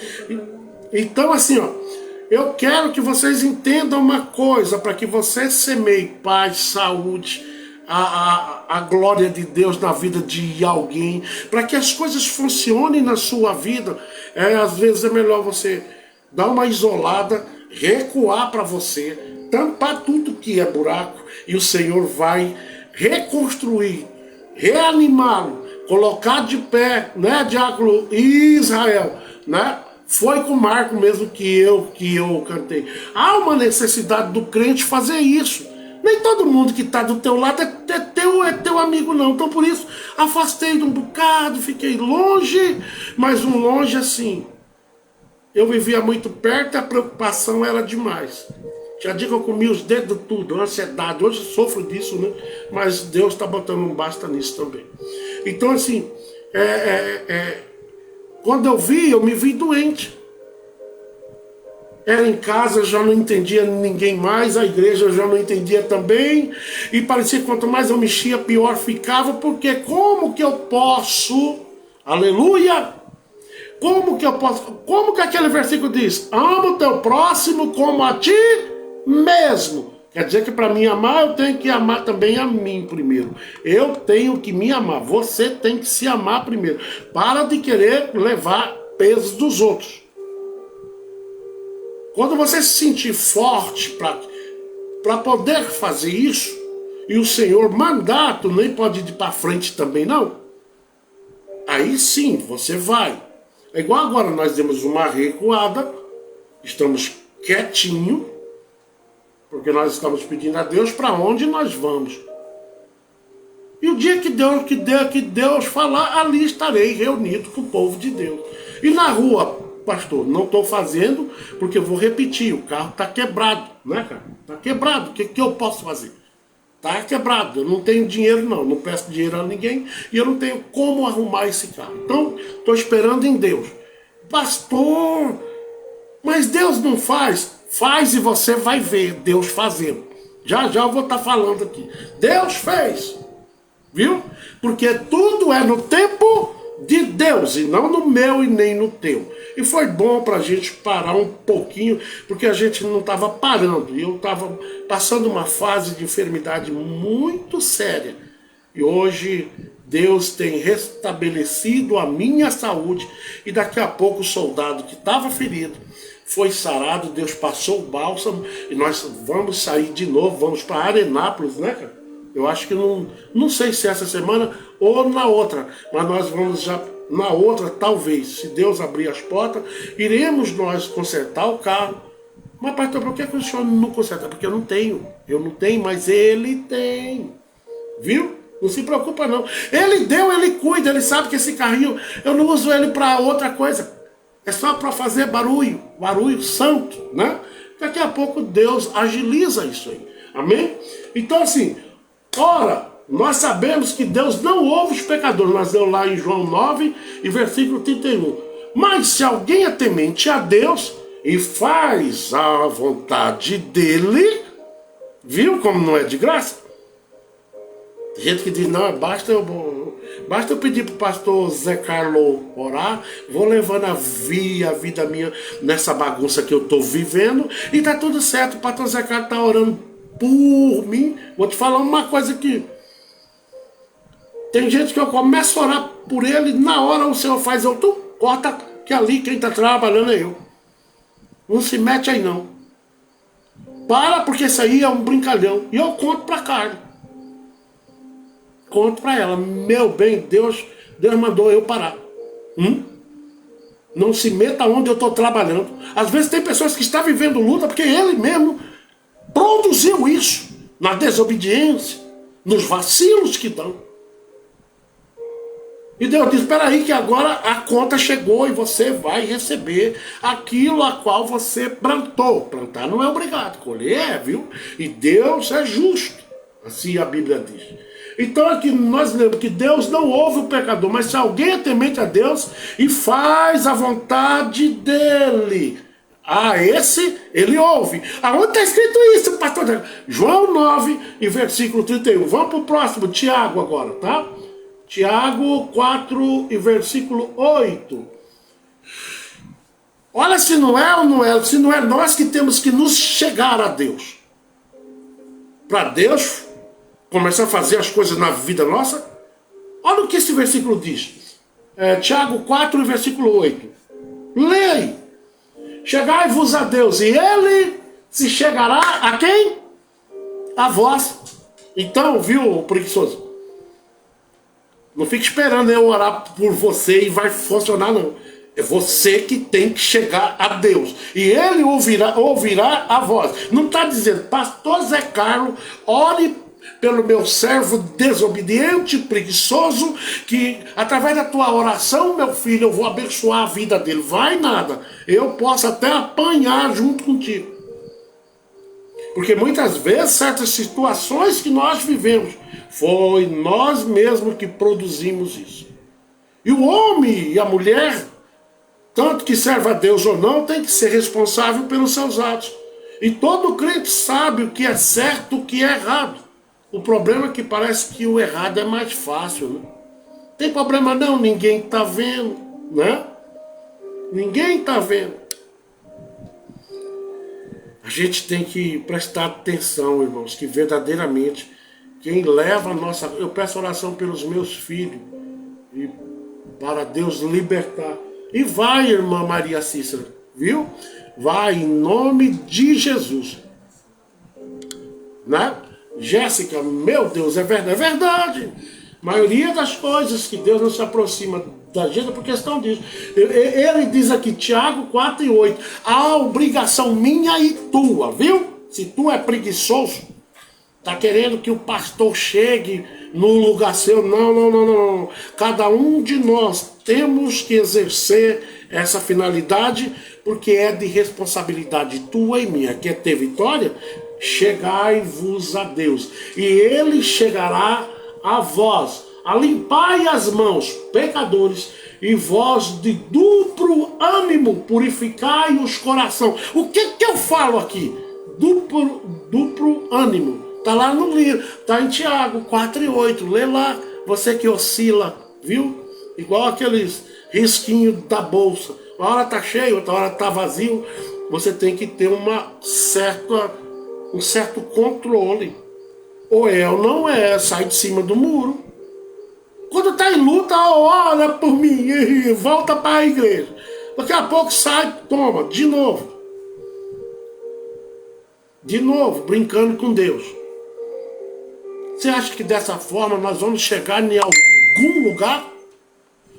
Então, assim, ó, eu quero que vocês entendam uma coisa, para que você semeie paz, saúde, a glória de Deus na vida de alguém, para que as coisas funcionem na sua vida. Às vezes é melhor você dar uma isolada, recuar para você, tampar tudo que é buraco, e o Senhor vai reconstruir, reanimá-lo colocar de pé, né, diácono Israel, né? Foi com o Marco mesmo que eu cantei. Há uma necessidade do crente fazer isso. Nem todo mundo que está do teu lado é teu amigo, não. Então, por isso, afastei de um bocado, fiquei longe, mas um longe assim. Eu vivia muito perto e a preocupação era demais. Já digo, eu comi os dedos tudo, ansiedade. Hoje eu sofro disso, né? Mas Deus está botando um basta nisso também. Então, assim, quando eu me vi doente. Era em casa, eu já não entendia ninguém mais, a igreja eu já não entendia também, e parecia que quanto mais eu mexia, pior ficava, porque como que eu posso, aleluia, como que aquele versículo diz, ama o teu próximo como a ti mesmo, quer dizer que para mim amar, eu tenho que amar também a mim primeiro, eu tenho que me amar, você tem que se amar primeiro, para de querer levar pesos dos outros. Quando você se sentir forte para poder fazer isso, e o Senhor mandar, tu nem pode ir para frente também não, aí sim você vai. É igual agora, nós demos uma recuada, estamos quietinho, porque nós estamos pedindo a Deus para onde nós vamos. E o dia que Deus falar, ali estarei reunido com o povo de Deus. E na rua, pastor, não estou fazendo, porque eu vou repetir, o carro está quebrado, né, cara? Está quebrado, o que eu posso fazer? Está quebrado, eu não tenho dinheiro não peço dinheiro a ninguém, e eu não tenho como arrumar esse carro. Então, estou esperando em Deus. Pastor, mas Deus não faz? Faz e você vai ver Deus fazendo. Já eu vou estar falando aqui. Deus fez, viu? Porque tudo é no tempo de Deus, e não no meu e nem no teu. E foi bom para a gente parar um pouquinho, porque a gente não estava parando. E eu estava passando uma fase de enfermidade muito séria. E hoje Deus tem restabelecido a minha saúde. E daqui a pouco o soldado que estava ferido foi sarado, Deus passou o bálsamo. E nós vamos sair de novo, vamos para Arenápolis, né, cara? Eu acho que não sei se essa semana ou na outra, mas nós vamos já na outra, talvez, se Deus abrir as portas, iremos nós consertar o carro. Mas pastor, por que o senhor não conserta? Porque eu não tenho, mas ele tem, viu? Não se preocupa não, ele deu, ele cuida, ele sabe que esse carrinho, eu não uso ele para outra coisa, é só para fazer barulho santo, né? Daqui a pouco Deus agiliza isso aí, amém? Então assim, ora, nós sabemos que Deus não ouve os pecadores. Nós lemos lá em João 9 e versículo 31. Mas se alguém é temente a Deus e faz a vontade dele, viu como não é de graça? Tem gente que diz, não, basta eu pedir para o pastor Zé Carlos orar, vou levando a vida minha nessa bagunça que eu estou vivendo e tá tudo certo, o pastor Zé Carlos está orando por mim. Vou te falar uma coisa aqui. Tem gente que eu começo a orar por ele, na hora o Senhor faz, tu corta, que ali quem está trabalhando é eu. Não se mete aí não. Para, porque isso aí é um brincalhão. E eu conto para Carla. Conto para ela, meu bem, Deus mandou eu parar. Não se meta onde eu estou trabalhando. Às vezes tem pessoas que estão vivendo luta porque ele mesmo produziu isso. Na desobediência, nos vacilos que dão. E Deus diz, espera aí que agora a conta chegou e você vai receber aquilo a qual você plantou. Plantar não é obrigado, colher é, viu? E Deus é justo, assim a Bíblia diz. Então aqui nós lemos que Deus não ouve o pecador, mas se alguém é temente a Deus e faz a vontade dele, esse ele ouve. Aonde está escrito isso, pastor? João 9 e versículo 31. Vamos para o próximo, Tiago agora, tá? Tiago 4 e versículo 8. Olha se não é ou não é, se não é nós que temos que nos chegar a Deus. Para Deus começar a fazer as coisas na vida nossa. Olha o que esse versículo diz. Tiago 4 e versículo 8. Leia aí. Chegai-vos a Deus e ele se chegará a quem? A vós. Então, viu, preguiçoso? Não fique esperando eu orar por você e vai funcionar, não. É você que tem que chegar a Deus. E Ele ouvirá a voz. Não está dizendo, pastor Zé Carlos, ore pelo meu servo desobediente, preguiçoso, que através da tua oração, meu filho, eu vou abençoar a vida dele. Vai nada. Eu posso até apanhar junto contigo. Porque muitas vezes certas situações que nós vivemos, foi nós mesmos que produzimos isso. E o homem e a mulher, tanto que serve a Deus ou não, tem que ser responsável pelos seus atos. E todo crente sabe o que é certo e o que é errado. O problema é que parece que o errado é mais fácil, né? Tem problema não, ninguém está vendo, né? Ninguém está vendo. A gente tem que prestar atenção, irmãos, que verdadeiramente quem leva a nossa... Eu peço oração pelos meus filhos e para Deus libertar. E vai, irmã Maria Cícera, viu? Vai em nome de Jesus. Né? Jéssica, meu Deus, é verdade. É verdade. A maioria das coisas que Deus não se aproxima da gente é por questão disso. Ele diz aqui, Tiago 4:8, a obrigação minha e tua, viu? Se tu é preguiçoso, tá querendo que o pastor chegue no lugar seu, não. Cada um de nós temos que exercer essa finalidade, porque é de responsabilidade tua e minha. Quer ter vitória? Chegai-vos a Deus, e Ele chegará a vós. Alimpai as mãos, pecadores, e vós de duplo ânimo, purificai os corações. O que eu falo aqui? Duplo ânimo. Está lá no livro, está em Tiago 4:8. Lê lá, você que oscila, viu? Igual aqueles risquinhos da bolsa. Uma hora está cheio, outra hora está vazio. Você tem que ter um certo controle. Ou é ou não é, sai de cima do muro. Quando está em luta, ora por mim, e volta para a igreja. Daqui a pouco sai, toma, de novo. De novo, brincando com Deus. Você acha que dessa forma nós vamos chegar em algum lugar?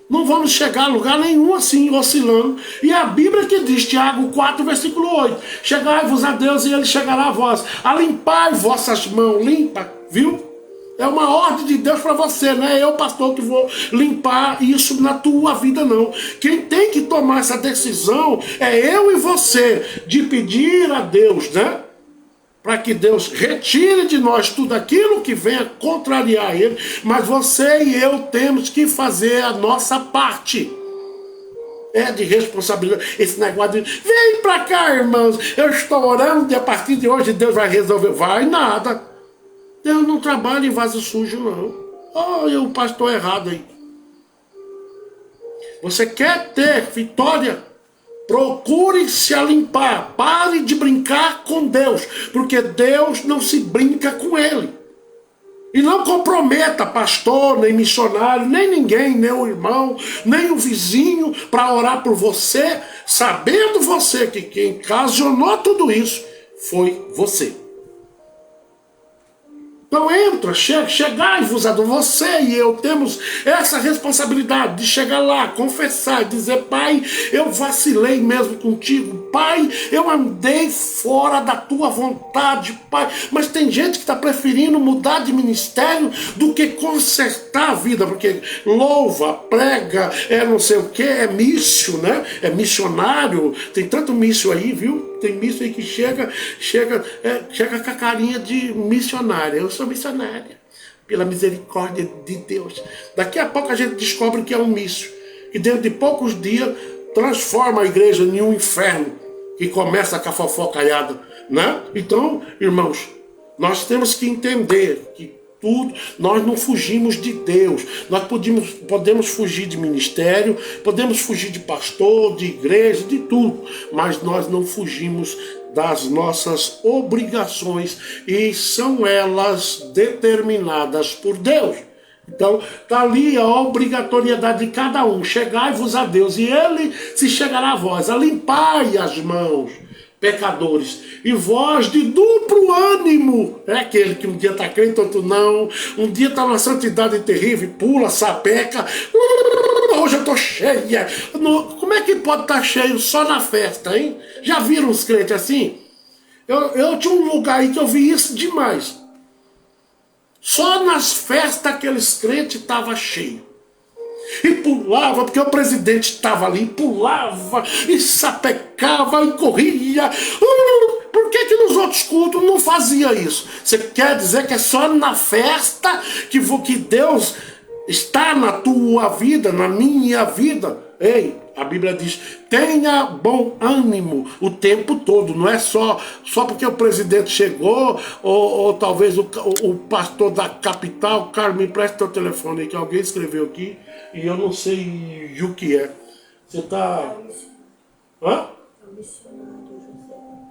Não vamos chegar a lugar nenhum assim, oscilando. E a Bíblia que diz, Tiago 4, versículo 8. Chegai-vos a Deus e Ele chegará a vós. Alimpai vossas mãos, limpa, viu? É uma ordem de Deus para você, não é eu, pastor, que vou limpar isso na tua vida, não. Quem tem que tomar essa decisão é eu e você, de pedir a Deus, né? Para que Deus retire de nós tudo aquilo que venha contrariar Ele, mas você e eu temos que fazer a nossa parte. É de responsabilidade. Esse negócio de, vem para cá, irmãos, eu estou orando e a partir de hoje Deus vai resolver. Vai nada. Deus não trabalha em vaso sujo, não. Olha o pastor errado aí. Você quer ter vitória? Procure se limpar. Pare de brincar com Deus, porque Deus não se brinca com Ele. E não comprometa pastor, nem missionário, nem ninguém, nem o irmão, nem o vizinho para orar por você, sabendo você que quem ocasionou tudo isso foi você. Então entra, chegai-vos a Deus. Você e eu temos essa responsabilidade de chegar lá, confessar, dizer, Pai, eu vacilei mesmo contigo. Pai, eu andei fora da tua vontade, Pai. Mas tem gente que está preferindo mudar de ministério do que consertar a vida, porque louva, prega, é não sei o que, é mício, né? É missionário. Tem tanto mício aí, viu? Tem mício aí que chega com a carinha de missionária. Eu sou missionária, pela misericórdia de Deus. Daqui a pouco a gente descobre que é um mício, e dentro de poucos dias transforma a igreja em um inferno, e começa com a fofocaiada, né? Então, irmãos, nós temos que entender que tudo, nós não fugimos de Deus. Nós podemos fugir de ministério, podemos fugir de pastor, de igreja, de tudo, mas nós não fugimos das nossas obrigações, e são elas determinadas por Deus. Então, está ali a obrigatoriedade de cada um. Chegai-vos a Deus, e Ele se chegará a vós. Alimpai as mãos, pecadores, e vós de duplo ânimo, é aquele que um dia está crente, outro não, um dia está na santidade terrível, pula, sapeca, hoje eu estou cheia. Como é que pode estar cheio só na festa, hein? Já viram os crentes assim? Eu tinha um lugar aí que eu vi isso demais. Só nas festas aqueles crentes estavam cheios. E pulava, porque o presidente estava ali, pulava, e sapecava, e corria. Por que nos outros cultos não fazia isso? Você quer dizer que é só na festa que Deus está na tua vida, na minha vida? Ei, a Bíblia diz, tenha bom ânimo o tempo todo, não é só porque o presidente chegou, ou talvez o pastor da capital. Carlos, me empresta teu telefone aí, que alguém escreveu aqui, e eu não sei o que é. Você está... Hã?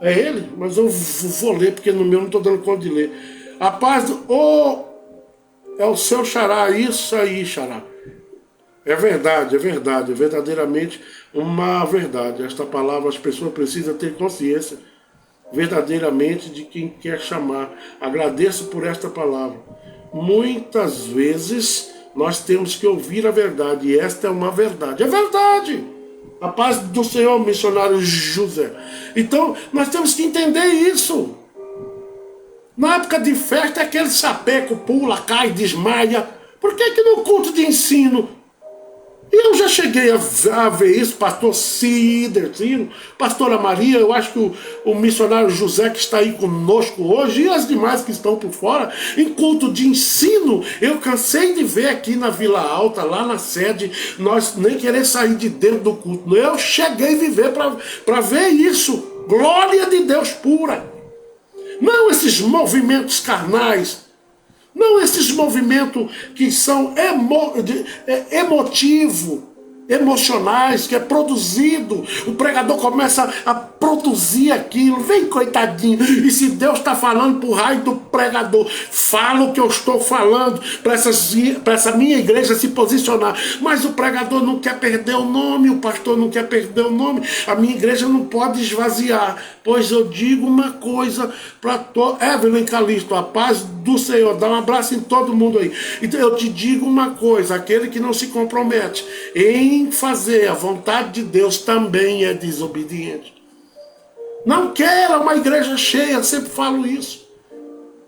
É ele? Mas eu vou ler, porque no meu não estou dando conta de ler. A paz do... é o seu xará, isso aí, xará. É verdade, é verdadeiramente uma verdade. Esta palavra as pessoas precisam ter consciência verdadeiramente de quem quer chamar. Agradeço por esta palavra. Muitas vezes nós temos que ouvir a verdade, e esta é uma verdade. É verdade! A paz do Senhor, missionário José. Então, nós temos que entender isso. Na época de festa, aquele sapeco pula, cai, desmaia. Por que no culto de ensino? E eu já cheguei a ver isso, pastor Cider, pastora Maria, eu acho que o missionário José que está aí conosco hoje, e as demais que estão por fora, em culto de ensino, eu cansei de ver aqui na Vila Alta, lá na sede, nós nem querer sair de dentro do culto. Eu cheguei a viver para ver isso. Glória de Deus pura. Não esses movimentos carnais, não esses movimentos que são emocionais, que é produzido. O pregador começa a produzir aquilo. Vem, coitadinho. E se Deus está falando por raio do pregador, fala o que eu estou falando para essa minha igreja se posicionar. Mas o pregador não quer perder o nome, o pastor não quer perder o nome. A minha igreja não pode esvaziar. Pois eu digo uma coisa para Evelyn Calixto, a paz do Senhor. Dá um abraço em todo mundo aí. Então eu te digo uma coisa, aquele que não se compromete em fazer a vontade de Deus também é desobediente. Não queira uma igreja cheia, sempre falo isso,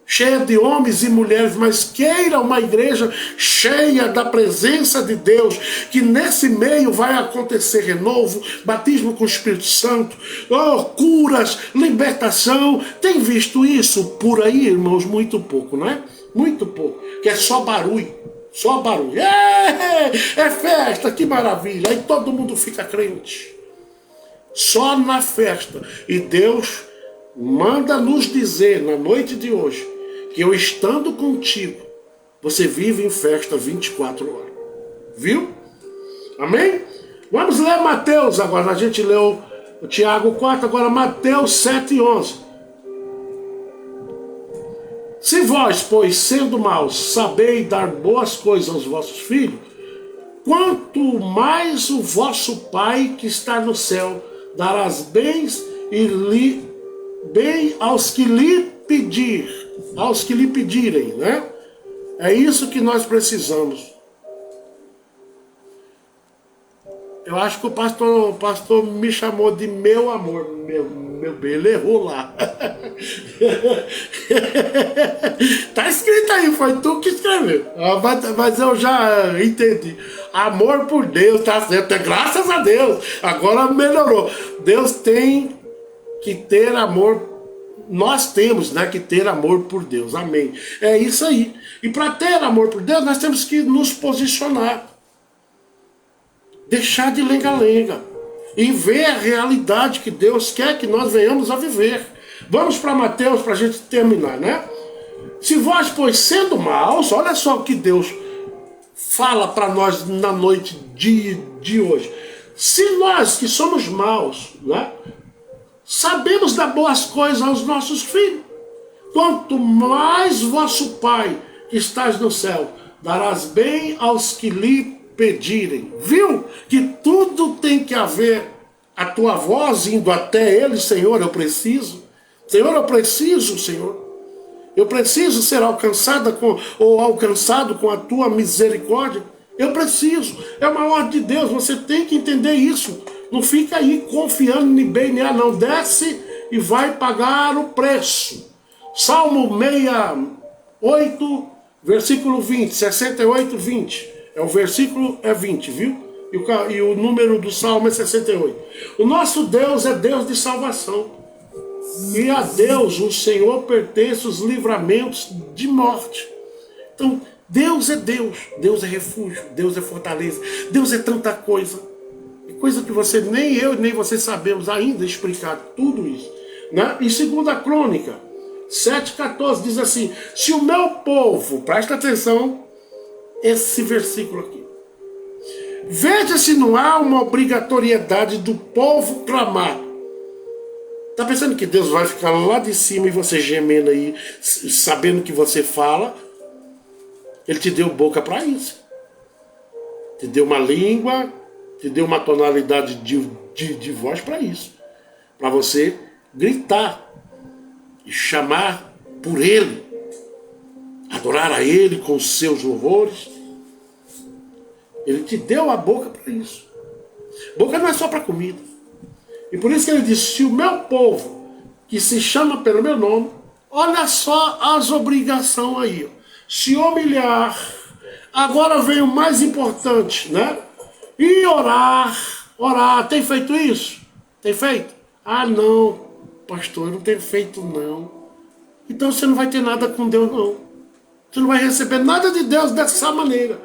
cheia de homens e mulheres, mas queira uma igreja cheia da presença de Deus, que nesse meio vai acontecer renovo, batismo com o Espírito Santo, curas, libertação. Tem visto isso por aí, irmãos? Muito pouco, não é? Muito pouco, que é só barulho. Só barulho. É festa, que maravilha. Aí todo mundo fica crente. Só na festa. E Deus manda nos dizer na noite de hoje que eu estando contigo, você vive em festa 24 horas. Viu? Amém? Vamos ler Mateus agora. A gente leu o Tiago 4, agora Mateus 7:11. Se vós, pois, sendo maus, sabeis dar boas coisas aos vossos filhos, quanto mais o vosso Pai que está no céu darás bens bem aos que lhe pedirem, né? É isso que nós precisamos. Eu acho que o pastor me chamou de meu amor, meu bem, ele errou lá. Tá escrito aí, foi tu que escreveu. Mas eu já entendi. Amor por Deus, tá certo, graças a Deus. Agora melhorou. Deus tem que ter amor. Nós temos, né, que ter amor por Deus. Amém. É isso aí. E para ter amor por Deus, nós temos que nos posicionar. Deixar de lenga-lenga e ver a realidade que Deus quer que nós venhamos a viver. Vamos para Mateus para a gente terminar, né? Se vós, pois, sendo maus, olha só o que Deus fala para nós na noite de hoje. Se nós que somos maus, né, sabemos dar boas coisas aos nossos filhos, quanto mais vosso Pai que estás no céu darás bem aos que lhe pedirem. Viu? Que tudo tem que haver a tua voz indo até ele, Senhor, eu preciso. Senhor, eu preciso, Senhor. Eu preciso ser alcançado com a tua misericórdia. Eu preciso. É uma ordem de Deus, você tem que entender isso. Não fica aí confiando nem bem, nem não. Desce e vai pagar o preço. Salmo 68, versículo 20, 68, 20. O versículo é 20, viu? E o número do Salmo é 68. O nosso Deus é Deus de salvação. E a Deus, o Senhor, pertence os livramentos de morte. Então, Deus é Deus. Deus é refúgio. Deus é fortaleza. Deus é tanta coisa. Coisa que você, nem eu, nem você sabemos ainda explicar tudo isso. Né? Em 2 Crônica 7,14 diz assim: se o meu povo, presta atenção, esse versículo aqui. Veja se não há uma obrigatoriedade do povo clamar. Está pensando que Deus vai ficar lá de cima e você gemendo aí, sabendo que você fala? Ele te deu boca para isso. Te deu uma língua, te deu uma tonalidade de voz para isso. Para você gritar e chamar por Ele. Adorar a Ele com os seus louvores. Ele te deu a boca para isso. Boca não é só para comida. E por isso que ele disse: se o meu povo, que se chama pelo meu nome, olha só as obrigações aí, ó, se humilhar. Agora vem o mais importante, né? E orar. Orar. Tem feito isso? Tem feito? Ah, não, pastor, eu não tenho feito não. Então você não vai ter nada com Deus não. Você não vai receber nada de Deus dessa maneira.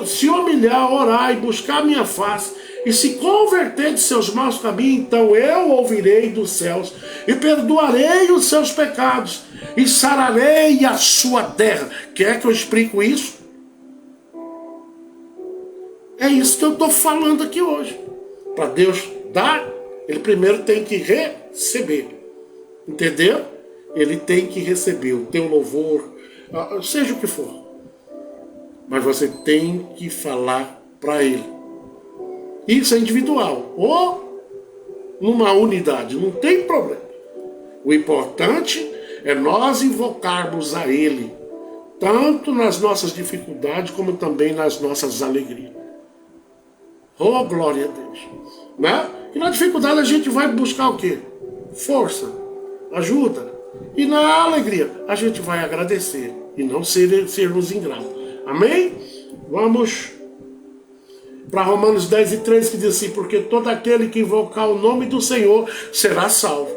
Se humilhar, orar e buscar a minha face e se converter de seus maus caminhos, então eu ouvirei dos céus e perdoarei os seus pecados e sararei a sua terra. Quer que eu explique isso? É isso que eu estou falando aqui hoje. Para Deus dar, Ele primeiro tem que receber. Entendeu? Ele tem que receber o teu louvor, seja o que for. Mas você tem que falar para Ele. Isso é individual. Ou numa unidade. Não tem problema. O importante é nós invocarmos a Ele. Tanto nas nossas dificuldades como também nas nossas alegrias. Oh, glória a Deus. Né? E na dificuldade a gente vai buscar o quê? Força, ajuda. E na alegria a gente vai agradecer e não sermos ingratos. Amém? Vamos para Romanos 10:3, que diz assim: porque todo aquele que invocar o nome do Senhor será salvo.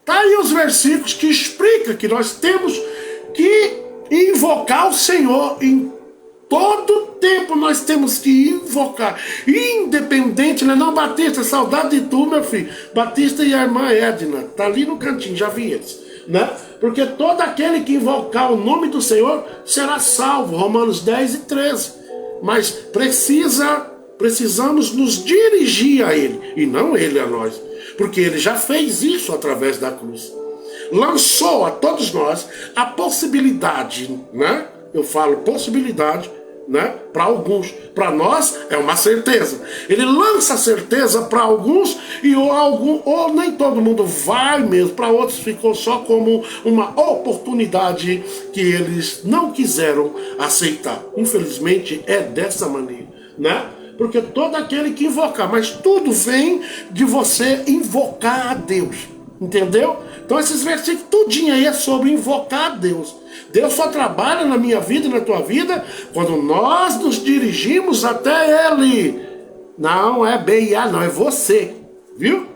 Tá aí os versículos que explicam que nós temos que invocar o Senhor em todo tempo. Nós temos que invocar, independente, né? Não, Batista, saudade de tu, meu filho. Batista e a irmã Edna, tá ali no cantinho, já vi eles, né? Porque todo aquele que invocar o nome do Senhor será salvo. Romanos 10:13. Mas precisamos nos dirigir a Ele, e não Ele a nós, porque Ele já fez isso através da cruz. Lançou a todos nós a possibilidade, né? Eu falo possibilidade, né? Para alguns, para nós é uma certeza. Ele lança a certeza para alguns ou nem todo mundo vai mesmo. Para outros ficou só como uma oportunidade que eles não quiseram aceitar. Infelizmente é dessa maneira, né? Porque todo aquele que invocar, mas tudo vem de você invocar a Deus. Entendeu? Então esses versículos tudinho aí é sobre invocar a Deus. Deus só trabalha na minha vida e na tua vida quando nós nos dirigimos até Ele. Não é B.I.A., não, é você. Viu?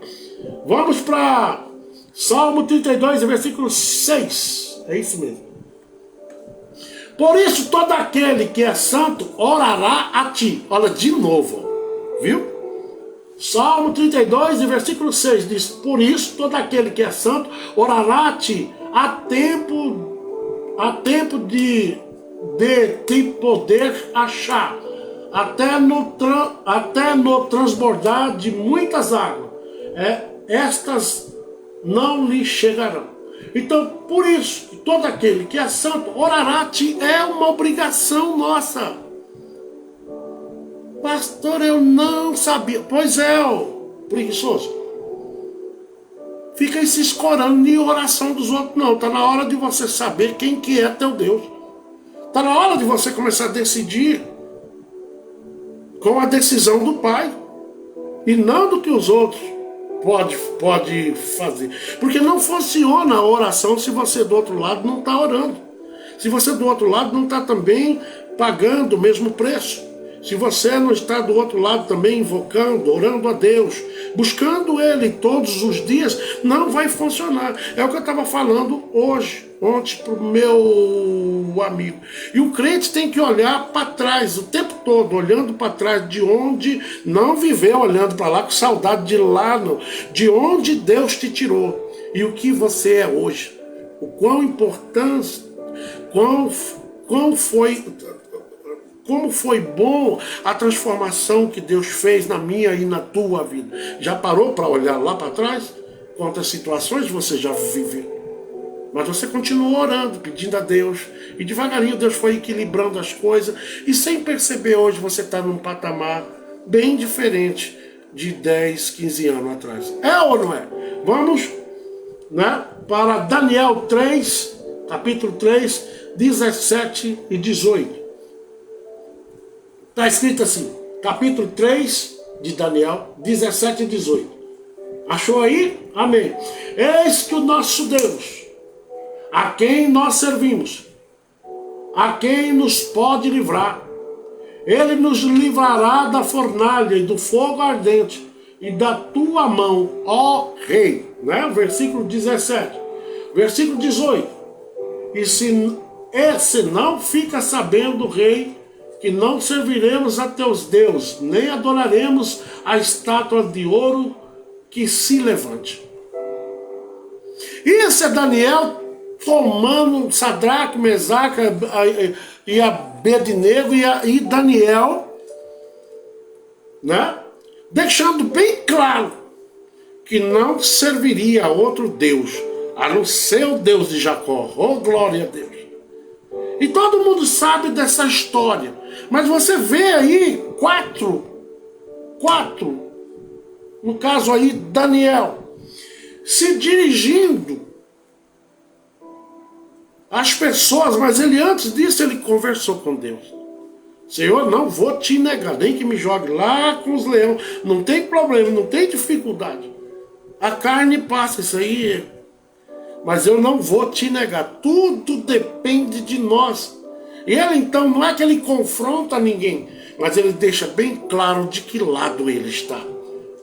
Vamos para Salmo 32, versículo 6. É isso mesmo. Por isso todo aquele que é santo orará a ti. Olha de novo, viu? Salmo 32, versículo 6 diz: por isso todo aquele que é santo orará a ti, a tempo de te poder achar, até no transbordar de muitas águas, estas não lhe chegarão. Então, por isso, todo aquele que é santo orará a ti, é uma obrigação nossa. Pastor, eu não sabia. Pois é, preguiçoso. Fica aí se escorando em oração dos outros. Não, está na hora de você saber quem que é teu Deus. Está na hora de você começar a decidir com a decisão do Pai. E não do que os outros pode fazer. Porque não funciona a oração se você do outro lado não está orando. Se você do outro lado não está também pagando o mesmo preço. Se você não está do outro lado também invocando, orando a Deus, buscando Ele todos os dias, não vai funcionar. É o que eu estava falando ontem para o meu amigo. E o crente tem que olhar para trás o tempo todo, olhando para trás de onde não viveu, olhando para lá com saudade de lá, não, de onde Deus te tirou e o que você é hoje. O quão importante, como foi bom a transformação que Deus fez na minha e na tua vida. Já parou para olhar lá para trás? Quantas situações você já viveu? Mas você continuou orando, pedindo a Deus. E devagarinho Deus foi equilibrando as coisas. E sem perceber, hoje você está num patamar bem diferente de 10, 15 anos atrás. É ou não é? Vamos, né, para Daniel 3, capítulo 3, 17 e 18. Está escrito assim, capítulo 3 de Daniel, 17 e 18. Achou aí? Amém. Eis que o nosso Deus, a quem nós servimos, a quem nos pode livrar, Ele nos livrará da fornalha e do fogo ardente e da tua mão, ó Rei. Né? Versículo 17. Versículo 18. E se não fica sabendo, Rei, que não serviremos a teus deuses, nem adoraremos a estátua de ouro que se levante. Isso é Daniel tomando Sadraque, Mesaque e Abednego e Daniel, né, deixando bem claro que não serviria a outro Deus, a não ser o Deus de Jacó. Oh, glória a Deus! E todo mundo sabe dessa história. Mas você vê aí quatro, no caso aí Daniel, se dirigindo às pessoas, mas ele antes disso ele conversou com Deus. Senhor, não vou te negar, nem que me jogue lá com os leões, não tem problema, não tem dificuldade. A carne passa, isso aí, mas eu não vou te negar, tudo depende de nós. E ele então, não é que ele confronta ninguém, mas ele deixa bem claro de que lado ele está.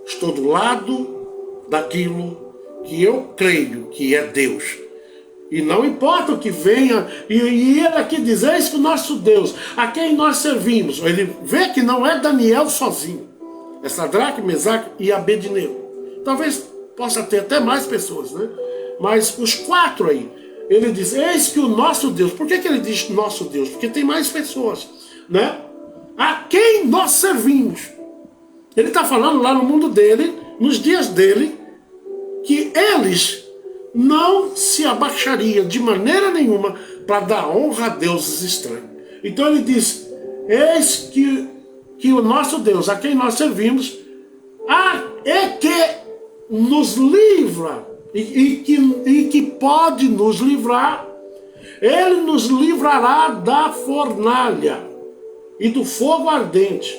Estou do lado daquilo que eu creio que é Deus. E não importa o que venha, e ele aqui diz, eis que o nosso Deus, a quem nós servimos, ele vê que não é Daniel sozinho, é Sadraque, Mesaque e Abednego. Talvez possa ter até mais pessoas, né? Mas os quatro aí, ele diz, eis que o nosso Deus. Por que ele diz nosso Deus? Porque tem mais pessoas, né? A quem nós servimos. Ele está falando lá no mundo dele, nos dias dele, que eles não se abaixariam de maneira nenhuma para dar honra a deuses estranhos. Então ele diz, eis que o nosso Deus, a quem nós servimos, é que nos livra, e que pode nos livrar. Ele nos livrará da fornalha e do fogo ardente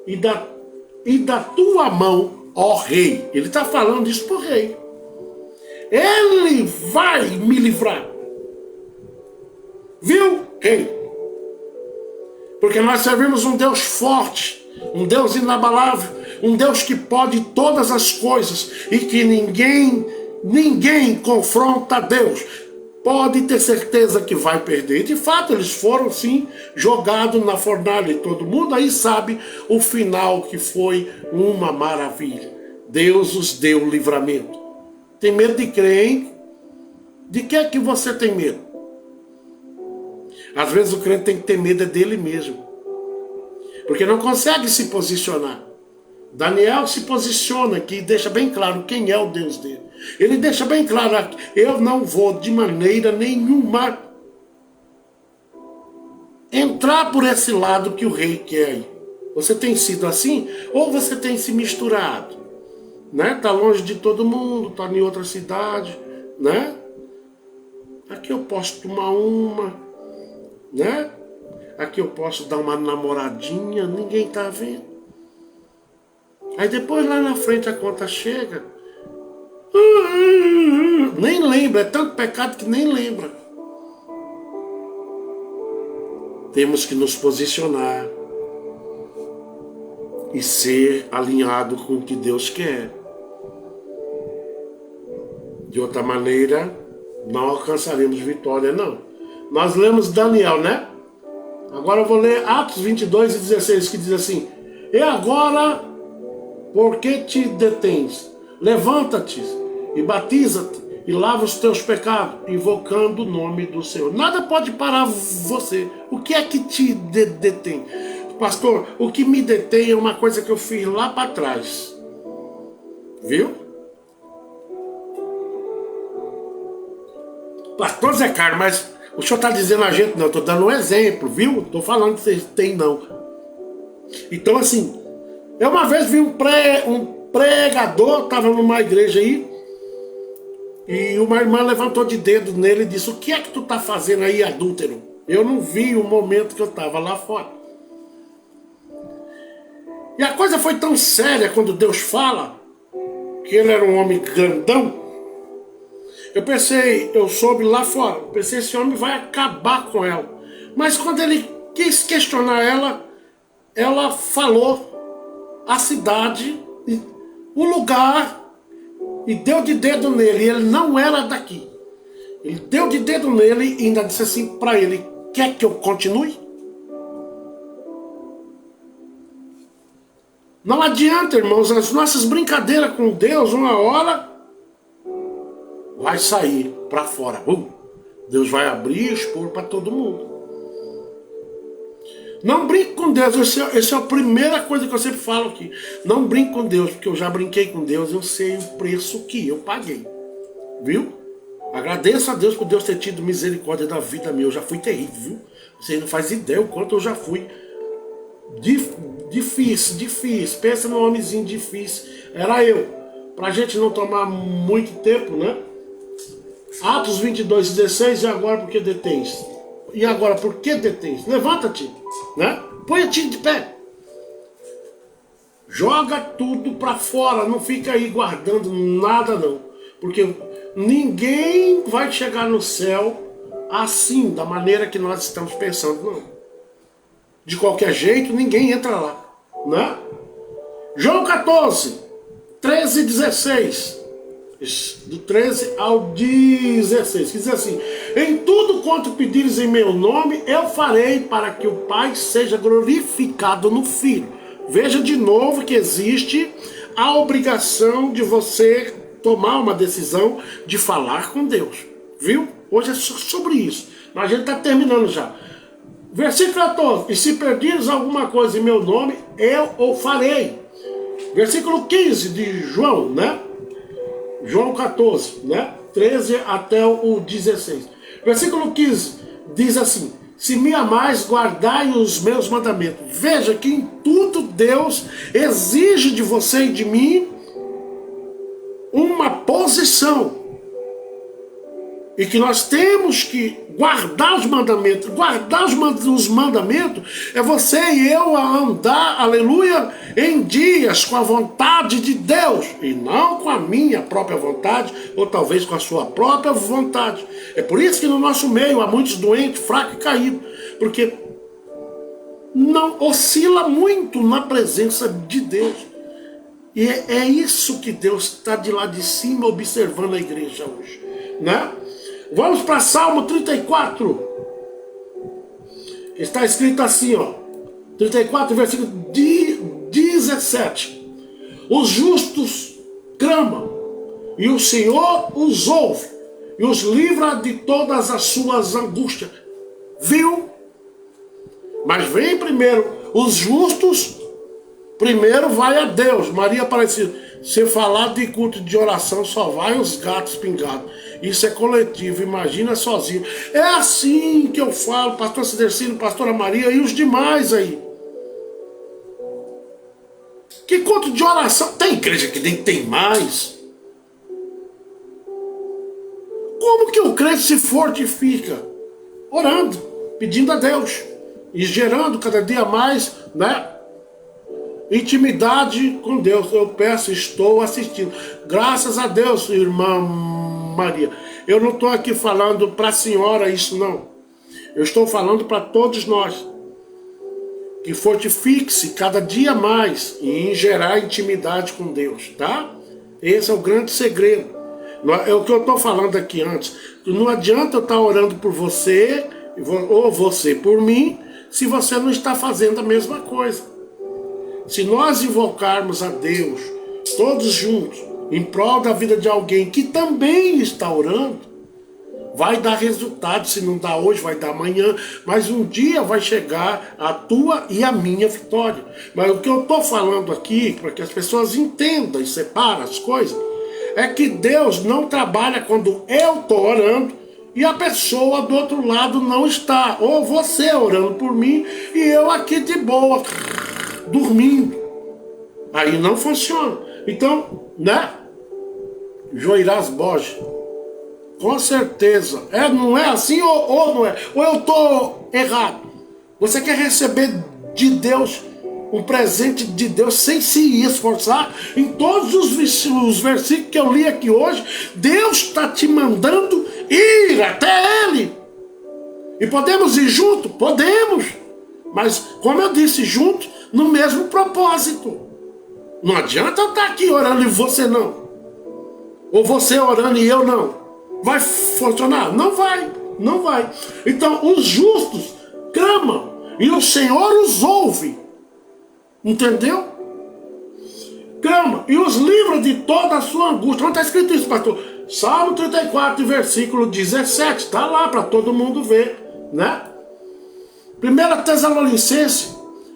e da tua mão, ó Rei. Ele está falando isso para o rei. Ele vai me livrar. Viu, rei? Porque nós servimos um Deus forte, um Deus inabalável, um Deus que pode todas as coisas e que ninguém confronta a Deus. Pode ter certeza que vai perder. De fato, eles foram sim jogados na fornalha e todo mundo aí sabe o final, que foi uma maravilha. Deus os deu livramento. Tem medo de crer, hein? De que é que você tem medo? Às vezes o crente tem que ter medo dele mesmo, porque não consegue se posicionar. Daniel se posiciona aqui e deixa bem claro quem é o Deus dele. Ele deixa bem claro aqui, eu não vou de maneira nenhuma entrar por esse lado que o rei quer aí. Você tem sido assim ou você tem se misturado? né? Tá longe de todo mundo, tá em outra cidade, né? Aqui eu posso tomar uma, né? Aqui eu posso dar uma namoradinha, ninguém tá vendo. Aí depois lá na frente a conta chega. Nem lembra, é tanto pecado que nem lembra. Temos que nos posicionar e ser alinhado com o que Deus quer. De outra maneira, não alcançaremos vitória, não. Nós lemos Daniel, né? Agora eu vou ler Atos 22 e 16, que diz assim: E agora, por que te detens? Levanta-te e batiza-te e lava os teus pecados, invocando o nome do Senhor. Nada pode parar você. O que é que te detém? Pastor, o que me detém é uma coisa que eu fiz lá para trás. Viu? Pastor Zé Carlos, mas o senhor está dizendo a gente, não, estou dando um exemplo, viu? Estou falando que vocês têm, não. Então, assim, eu uma vez vi um pregador, estava numa igreja aí, e uma irmã levantou de dedo nele e disse: o que é que tu está fazendo aí, adúltero? Eu não vi o momento que eu estava lá fora. E a coisa foi tão séria quando Deus fala, que ele era um homem grandão. Eu pensei, eu soube lá fora, eu pensei, esse homem vai acabar com ela. Mas quando ele quis questionar ela, ela falou a cidade, o lugar, e deu de dedo nele. Ele não era daqui. Ele deu de dedo nele e ainda disse assim para ele: quer que eu continue? Não adianta, irmãos, as nossas brincadeiras com Deus, uma hora vai sair para fora. Deus vai abrir e expor para todo mundo. Não brinque com Deus. Essa é a primeira coisa que eu sempre falo aqui. Não brinque com Deus, porque eu já brinquei com Deus. Eu sei o preço que eu paguei. Viu? Agradeço a Deus por Deus ter tido misericórdia da vida minha. Eu já fui terrível, viu? Você não faz ideia o quanto eu já fui difícil. Pensa num homenzinho difícil. Era eu. Pra gente não tomar muito tempo, né? Atos 22, 16, e agora por que detens? E agora por que detens? Levanta-te, né? Põe-te de pé. Joga tudo para fora, não fica aí guardando nada não. Porque ninguém vai chegar no céu assim, da maneira que nós estamos pensando, não. De qualquer jeito, ninguém entra lá, né? João 14, 13 e 16. Do 13 ao 16, que diz assim: em tudo quanto pedires em meu nome, eu farei, para que o Pai seja glorificado no Filho. Veja de novo que existe a obrigação de você tomar uma decisão de falar com Deus, viu? Hoje é sobre isso, mas a gente está terminando já. Versículo 14: e se pedires alguma coisa em meu nome, eu o farei. Versículo 15 de João, né? João 14, né? 13 até o 16. Versículo 15 diz assim: se me amais, guardai os meus mandamentos. Veja que em tudo Deus exige de você e de mim uma posição. E que nós temos que guardar os mandamentos. Guardar os mandamentos é você e eu a andar, aleluia, em dias com a vontade de Deus. E não com a minha própria vontade, ou talvez com a sua própria vontade. É por isso que no nosso meio há muitos doentes, fracos e caídos. Porque não oscila muito na presença de Deus. E é isso que Deus está de lá de cima observando a igreja hoje, né? Vamos para Salmo 34. Está escrito assim, ó. 34, versículo 17. Os justos clamam, e o Senhor os ouve, e os livra de todas as suas angústias. Viu? Mas vem primeiro os justos, primeiro vai a Deus. Maria Aparecida, se falar de culto de oração, só vai os gatos pingados. Isso é coletivo, imagina sozinho. É assim que eu falo, pastor Cidercino, pastora Maria e os demais aí. Que culto de oração? Tem igreja que nem tem mais. Como que o crente se fortifica? Orando, pedindo a Deus e gerando cada dia mais, né, intimidade com Deus. Eu peço, estou assistindo. Graças a Deus, irmã Maria. Eu não estou aqui falando para a senhora isso, não. Eu estou falando para todos nós. Que fortifique-se cada dia mais em gerar intimidade com Deus, tá? Esse é o grande segredo. É o que eu estou falando aqui antes. Não adianta eu estar orando por você, ou você por mim, se você não está fazendo a mesma coisa. Se nós invocarmos a Deus, todos juntos, em prol da vida de alguém que também está orando, vai dar resultado. Se não dá hoje, vai dar amanhã, mas um dia vai chegar a tua e a minha vitória. Mas o que eu estou falando aqui, para que as pessoas entendam e separem as coisas, é que Deus não trabalha quando eu estou orando e a pessoa do outro lado não está. Ou você orando por mim e eu aqui de boa, dormindo. Aí não funciona. Então, né? Joirás Borges, com certeza. Não é assim ou não é? Ou eu estou errado? Você quer receber de Deus um presente de Deus sem se esforçar? Em todos os versículos que eu li aqui hoje, Deus está te mandando ir até Ele. E podemos ir junto? Podemos. Mas, como eu disse, junto no mesmo propósito. Não adianta eu estar aqui orando e você não. Ou você orando e eu não. Vai funcionar? Não vai. Não vai. Então, os justos clamam e o Senhor os ouve. Entendeu? Clama e os livra de toda a sua angústia. Onde está escrito isso, pastor? Salmo 34, versículo 17. Está lá para todo mundo ver, né? 1 Tessalonicenses,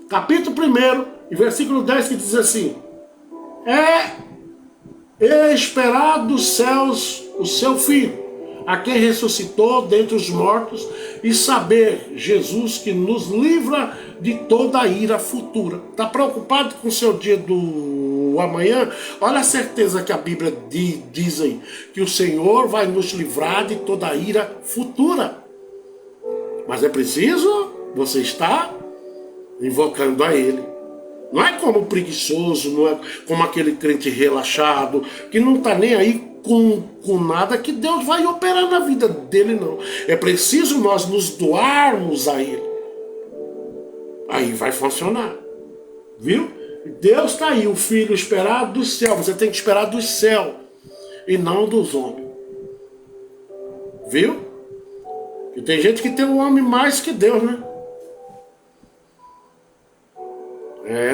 capítulo 1, e versículo 10, que diz assim: é esperado dos céus o seu Filho, a quem ressuscitou dentre os mortos, e saber, Jesus, que nos livra de toda a ira futura. Está preocupado com o seu dia do amanhã? Olha a certeza que a Bíblia diz aí, que o Senhor vai nos livrar de toda a ira futura. Mas é preciso você estar invocando a Ele. Não é como preguiçoso, não é como aquele crente relaxado, que não está nem aí com nada, que Deus vai operar na vida dele, não. É preciso nós nos doarmos a Ele. Aí vai funcionar. Viu? Deus está aí, o Filho esperado do céu. Você tem que esperar do céu e não dos homens. Viu? E tem gente que tem o homem mais que Deus, né?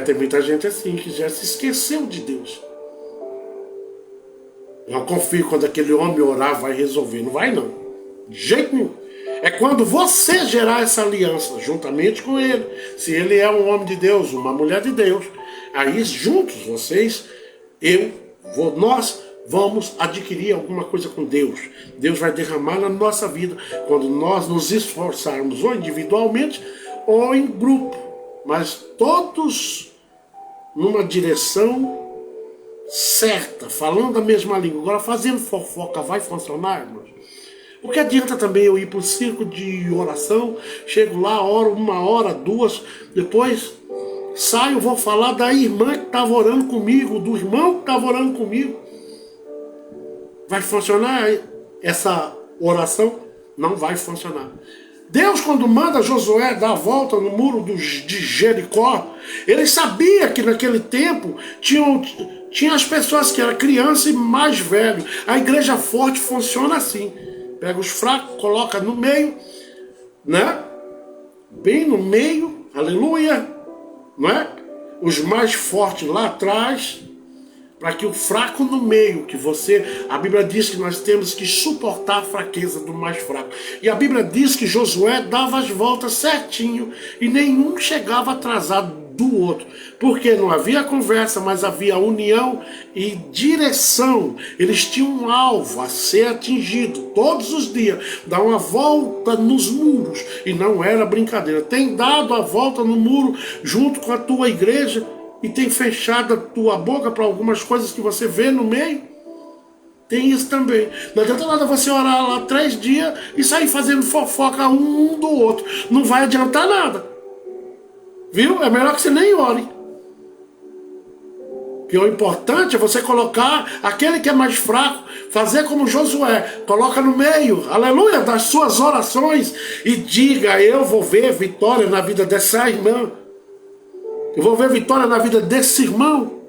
Tem muita gente assim, que já se esqueceu de Deus. Não confio quando aquele homem orar vai resolver. Não vai não. De jeito nenhum. É quando você gerar essa aliança juntamente com ele. Se ele é um homem de Deus, uma mulher de Deus. Aí juntos, vocês, nós vamos adquirir alguma coisa com Deus. Deus vai derramar na nossa vida quando nós nos esforçarmos, ou individualmente ou em grupo. Mas todos numa direção certa, falando a mesma língua. Agora, fazendo fofoca vai funcionar, irmãos? O que adianta também eu ir para o circo de oração, chego lá, oro 1 hora, 2, depois saio, vou falar da irmã que estava orando comigo, do irmão que estava orando comigo. Vai funcionar essa oração? Não vai funcionar. Deus, quando manda Josué dar a volta no muro de Jericó, ele sabia que naquele tempo tinha as pessoas que eram criança e mais velho. A igreja forte funciona assim. Pega os fracos, coloca no meio, né? Bem no meio, aleluia, não é? Os mais fortes lá atrás, para que o fraco no meio, a Bíblia diz que nós temos que suportar a fraqueza do mais fraco. E a Bíblia diz que Josué dava as voltas certinho e nenhum chegava atrasado do outro. Porque não havia conversa, mas havia união e direção. Eles tinham um alvo a ser atingido todos os dias. Dar uma volta nos muros. E não era brincadeira. Tem dado a volta no muro junto com a tua igreja e tem fechado a tua boca para algumas coisas que você vê no meio? Tem isso também. Não adianta nada você orar lá 3 dias e sair fazendo fofoca um do outro. Não vai adiantar nada. Viu? É melhor que você nem ore. Porque o importante é você colocar aquele que é mais fraco, fazer como Josué, coloca no meio, aleluia, das suas orações e diga: eu vou ver vitória na vida dessa irmã. Eu vou ver vitória na vida desse irmão.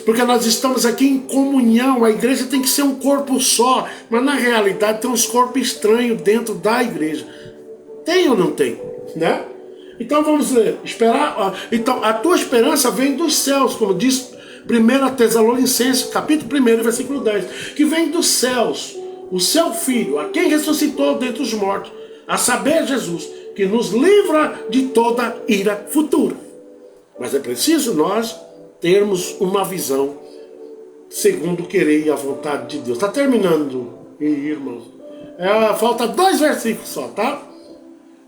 Porque nós estamos aqui em comunhão, a igreja tem que ser um corpo só, mas na realidade tem uns corpos estranhos dentro da igreja. Tem ou não tem? Né? Então vamos ler, esperar. Então a tua esperança vem dos céus, como diz 1 Tessalonicenses, capítulo 1, versículo 10, que vem dos céus, o seu Filho, a quem ressuscitou dentre os mortos, a saber Jesus, que nos livra de toda ira futura. Mas é preciso nós termos uma visão segundo o querer e a vontade de Deus. Está terminando, irmãos. Falta 2 versículos só, tá?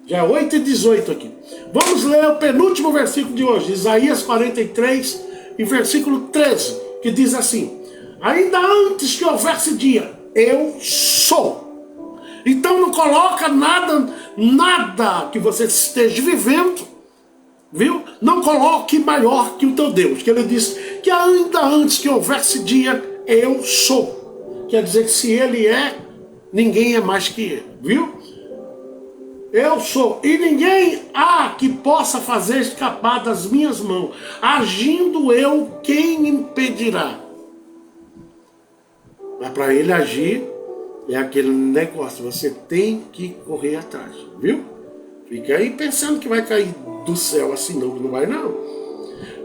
Já é 8:18 aqui. Vamos ler o penúltimo versículo de hoje, Isaías 43, e versículo 13, que diz assim: ainda antes que houvesse dia, eu sou. Então não coloca nada que você esteja vivendo, viu? Não coloque maior que o teu Deus, que ele diz que ainda antes que houvesse dia, eu sou. Quer dizer que se ele é, ninguém é mais que ele, viu? Eu sou, e ninguém há que possa fazer escapar das minhas mãos. Agindo eu, quem impedirá? Mas para ele agir, é aquele negócio, você tem que correr atrás, viu? Fica aí pensando que vai cair do céu assim, não vai não.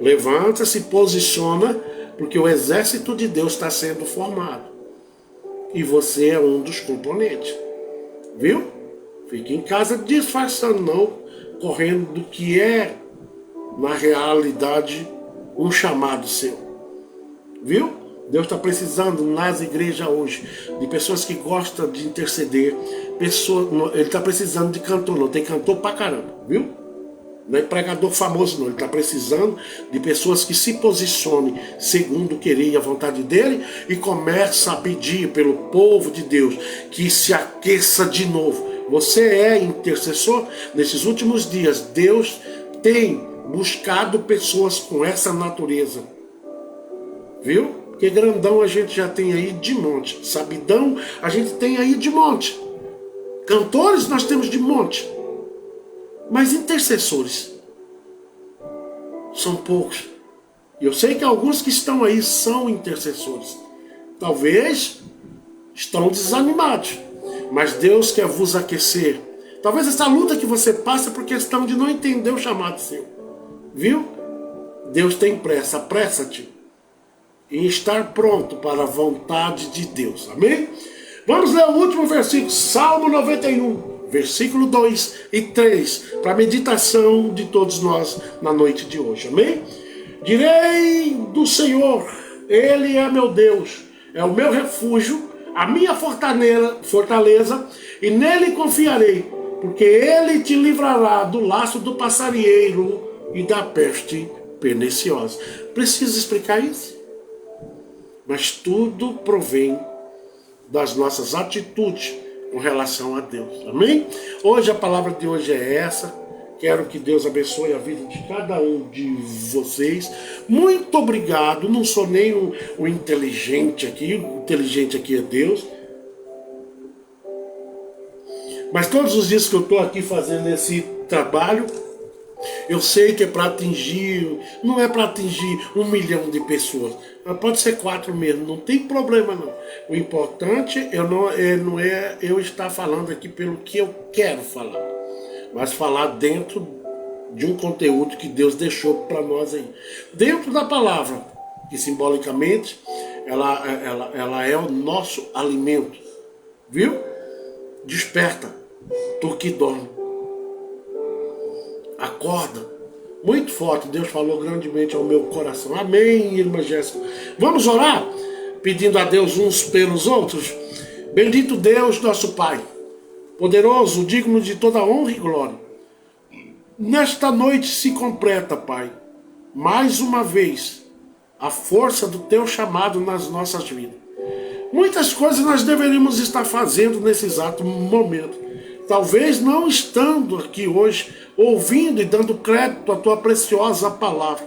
Levanta, se posiciona, porque o exército de Deus está sendo formado. E você é um dos componentes, viu? Fique em casa disfarçando, não, correndo do que é, na realidade, um chamado seu. Viu? Deus está precisando nas igrejas hoje de pessoas que gostam de interceder. Ele está precisando de cantor, não. Tem cantor pra caramba, viu? Não é pregador famoso, não. Ele está precisando de pessoas que se posicionem segundo o querer e a vontade dele e começa a pedir pelo povo de Deus que se aqueça de novo. Você é intercessor? Nesses últimos dias, Deus tem buscado pessoas com essa natureza. Viu? Porque grandão a gente já tem aí de monte. Sabidão a gente tem aí de monte. Cantores nós temos de monte. Mas intercessores são poucos. E eu sei que alguns que estão aí são intercessores. Talvez estão desanimados. Mas Deus quer vos aquecer. Talvez essa luta que você passa é por questão de não entender o chamado seu. Viu? Deus tem pressa. Apressa-te em estar pronto para a vontade de Deus. Amém? Vamos ler o último versículo. Salmo 91, versículo 2 e 3. Para a meditação de todos nós na noite de hoje. Amém? Direi do Senhor, Ele é meu Deus, é o meu refúgio, a minha fortaleza, e nele confiarei, porque ele te livrará do laço do passarinheiro e da peste perniciosa. Preciso explicar isso? Mas tudo provém das nossas atitudes com relação a Deus. Amém? Hoje a palavra de hoje é essa. Quero que Deus abençoe a vida de cada um de vocês. Muito obrigado. Não sou nem o inteligente aqui. O inteligente aqui é Deus. Mas todos os dias que eu estou aqui fazendo esse trabalho, eu sei que é para atingir, não é para atingir 1 milhão de pessoas. Mas pode ser 4 mesmo, não tem problema não. O importante não é eu estar falando aqui pelo que eu quero falar, mas falar dentro de um conteúdo que Deus deixou para nós aí. Dentro da palavra, que simbolicamente ela é o nosso alimento. Viu? Desperta, tu que dorme. Acorda. Muito forte, Deus falou grandemente ao meu coração. Amém, irmã Jéssica. Vamos orar? Pedindo a Deus uns pelos outros. Bendito Deus, nosso Pai, poderoso, digno de toda honra e glória. Nesta noite se completa, Pai, mais uma vez, a força do teu chamado nas nossas vidas. Muitas coisas nós deveríamos estar fazendo nesse exato momento. Talvez não estando aqui hoje, ouvindo e dando crédito à tua preciosa palavra.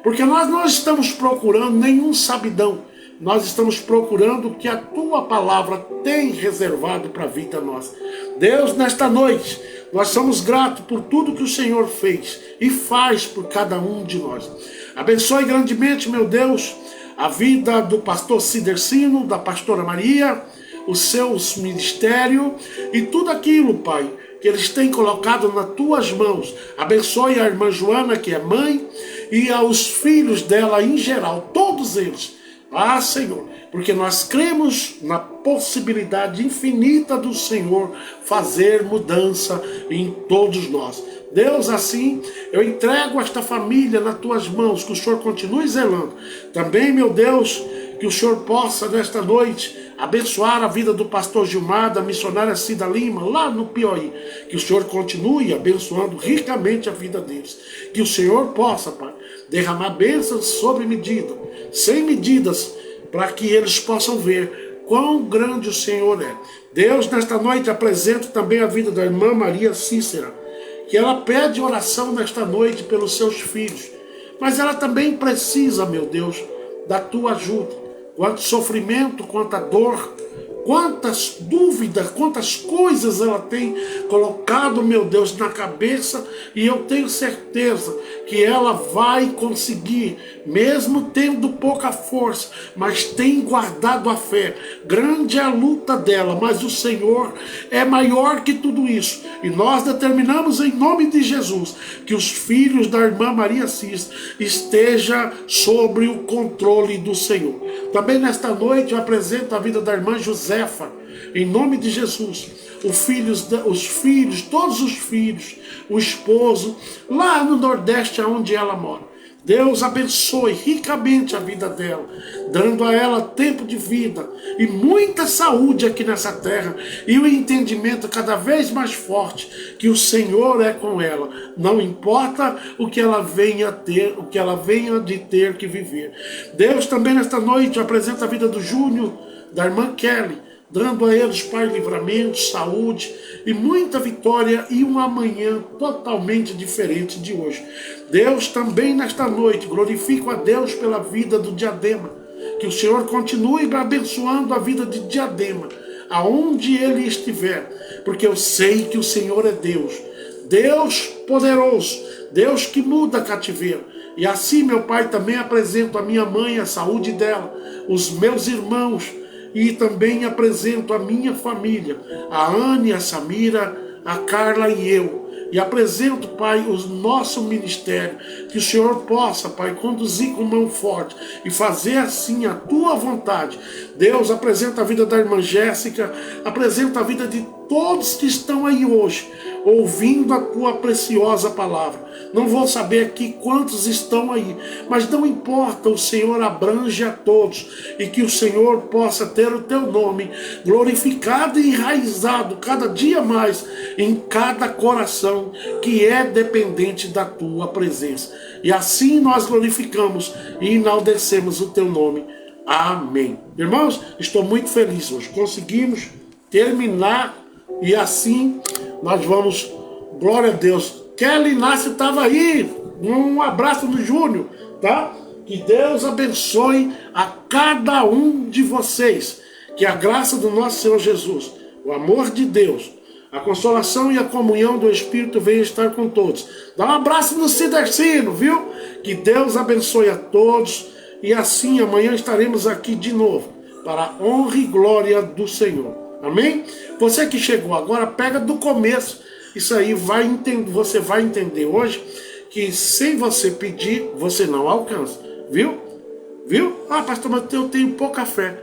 Porque nós não estamos procurando nenhum sabidão. Nós estamos procurando o que a tua palavra tem reservado para a vida nossa. Deus, nesta noite, nós somos gratos por tudo que o Senhor fez e faz por cada um de nós. Abençoe grandemente, meu Deus, a vida do pastor Cidercino, da pastora Maria, os seus ministérios e tudo aquilo, Pai, que eles têm colocado nas tuas mãos. Abençoe a irmã Joana, que é mãe, e aos filhos dela em geral, todos eles. Ah, Senhor, porque nós cremos na possibilidade infinita do Senhor fazer mudança em todos nós. Deus, assim, eu entrego esta família nas tuas mãos, que o Senhor continue zelando. Também, meu Deus, que o Senhor possa, nesta noite, abençoar a vida do pastor Gilmar, da missionária Cida Lima, lá no Piauí. Que o Senhor continue abençoando ricamente a vida deles. Que o Senhor possa, Pai, derramar bênçãos sobre medida, sem medidas, para que eles possam ver quão grande o Senhor é. Deus, nesta noite, apresento também a vida da irmã Maria Cícera, que ela pede oração nesta noite pelos seus filhos. Mas ela também precisa, meu Deus, da tua ajuda. Quanto sofrimento, quanta dor, quantas dúvidas, quantas coisas ela tem colocado, meu Deus, na cabeça, e eu tenho certeza que ela vai conseguir, mesmo tendo pouca força, mas tem guardado a fé. Grande é a luta dela, mas o Senhor é maior que tudo isso, e nós determinamos em nome de Jesus que os filhos da irmã Maria Cis estejam sobre o controle do Senhor. Também nesta noite eu apresento a vida da irmã Josefa, em nome de Jesus. Os filhos, todos os filhos, o esposo, lá no Nordeste, onde ela mora. Deus abençoe ricamente a vida dela, dando a ela tempo de vida e muita saúde aqui nessa terra, e o entendimento cada vez mais forte que o Senhor é com ela, não importa o que ela venha a ter, o que ela venha de ter que viver. Deus, também nesta noite apresenta a vida do Júnior, da irmã Kelly, dando a eles, Pai, livramento, saúde e muita vitória, e um amanhã totalmente diferente de hoje. Deus, também nesta noite, glorifico a Deus pela vida do Diadema. Que o Senhor continue abençoando a vida de Diadema, aonde ele estiver, porque eu sei que o Senhor é Deus. Deus poderoso, Deus que muda cativeiro. E assim, meu Pai, também apresento a minha mãe, a saúde dela, os meus irmãos, e também apresento a minha família, a Anne, a Samira, a Carla e eu. E apresento, Pai, o nosso ministério. Que o Senhor possa, Pai, conduzir com mão forte e fazer assim a tua vontade. Deus, apresenta a vida da irmã Jéssica, apresenta a vida de todos que estão aí hoje, ouvindo a tua preciosa palavra. Não vou saber aqui quantos estão aí, mas não importa, o Senhor abrange a todos, e que o Senhor possa ter o teu nome glorificado e enraizado cada dia mais em cada coração que é dependente da tua presença. E assim nós glorificamos e enaltecemos o teu nome. Amém. Irmãos, estou muito feliz hoje. Conseguimos terminar, e assim nós vamos, glória a Deus. Kelly Inácio estava aí, um abraço no Júnior, tá? Que Deus abençoe a cada um de vocês, que a graça do nosso Senhor Jesus, o amor de Deus, a consolação e a comunhão do Espírito venha estar com todos. Dá um abraço no Cidercino, viu? Que Deus abençoe a todos, e assim amanhã estaremos aqui de novo, para a honra e glória do Senhor. Amém? Você que chegou agora, pega do começo. Isso aí você vai entender hoje que sem você pedir, você não alcança. Viu? Viu? Ah, pastor, mas eu tenho pouca fé.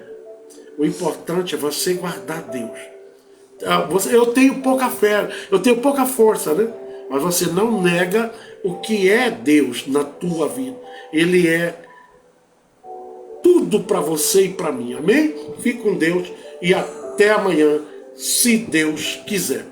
O importante é você guardar Deus. Eu tenho pouca fé, eu tenho pouca força, né? Mas você não nega o que é Deus na tua vida. Ele é tudo para você e para mim. Amém? Fique com Deus e até amanhã, se Deus quiser.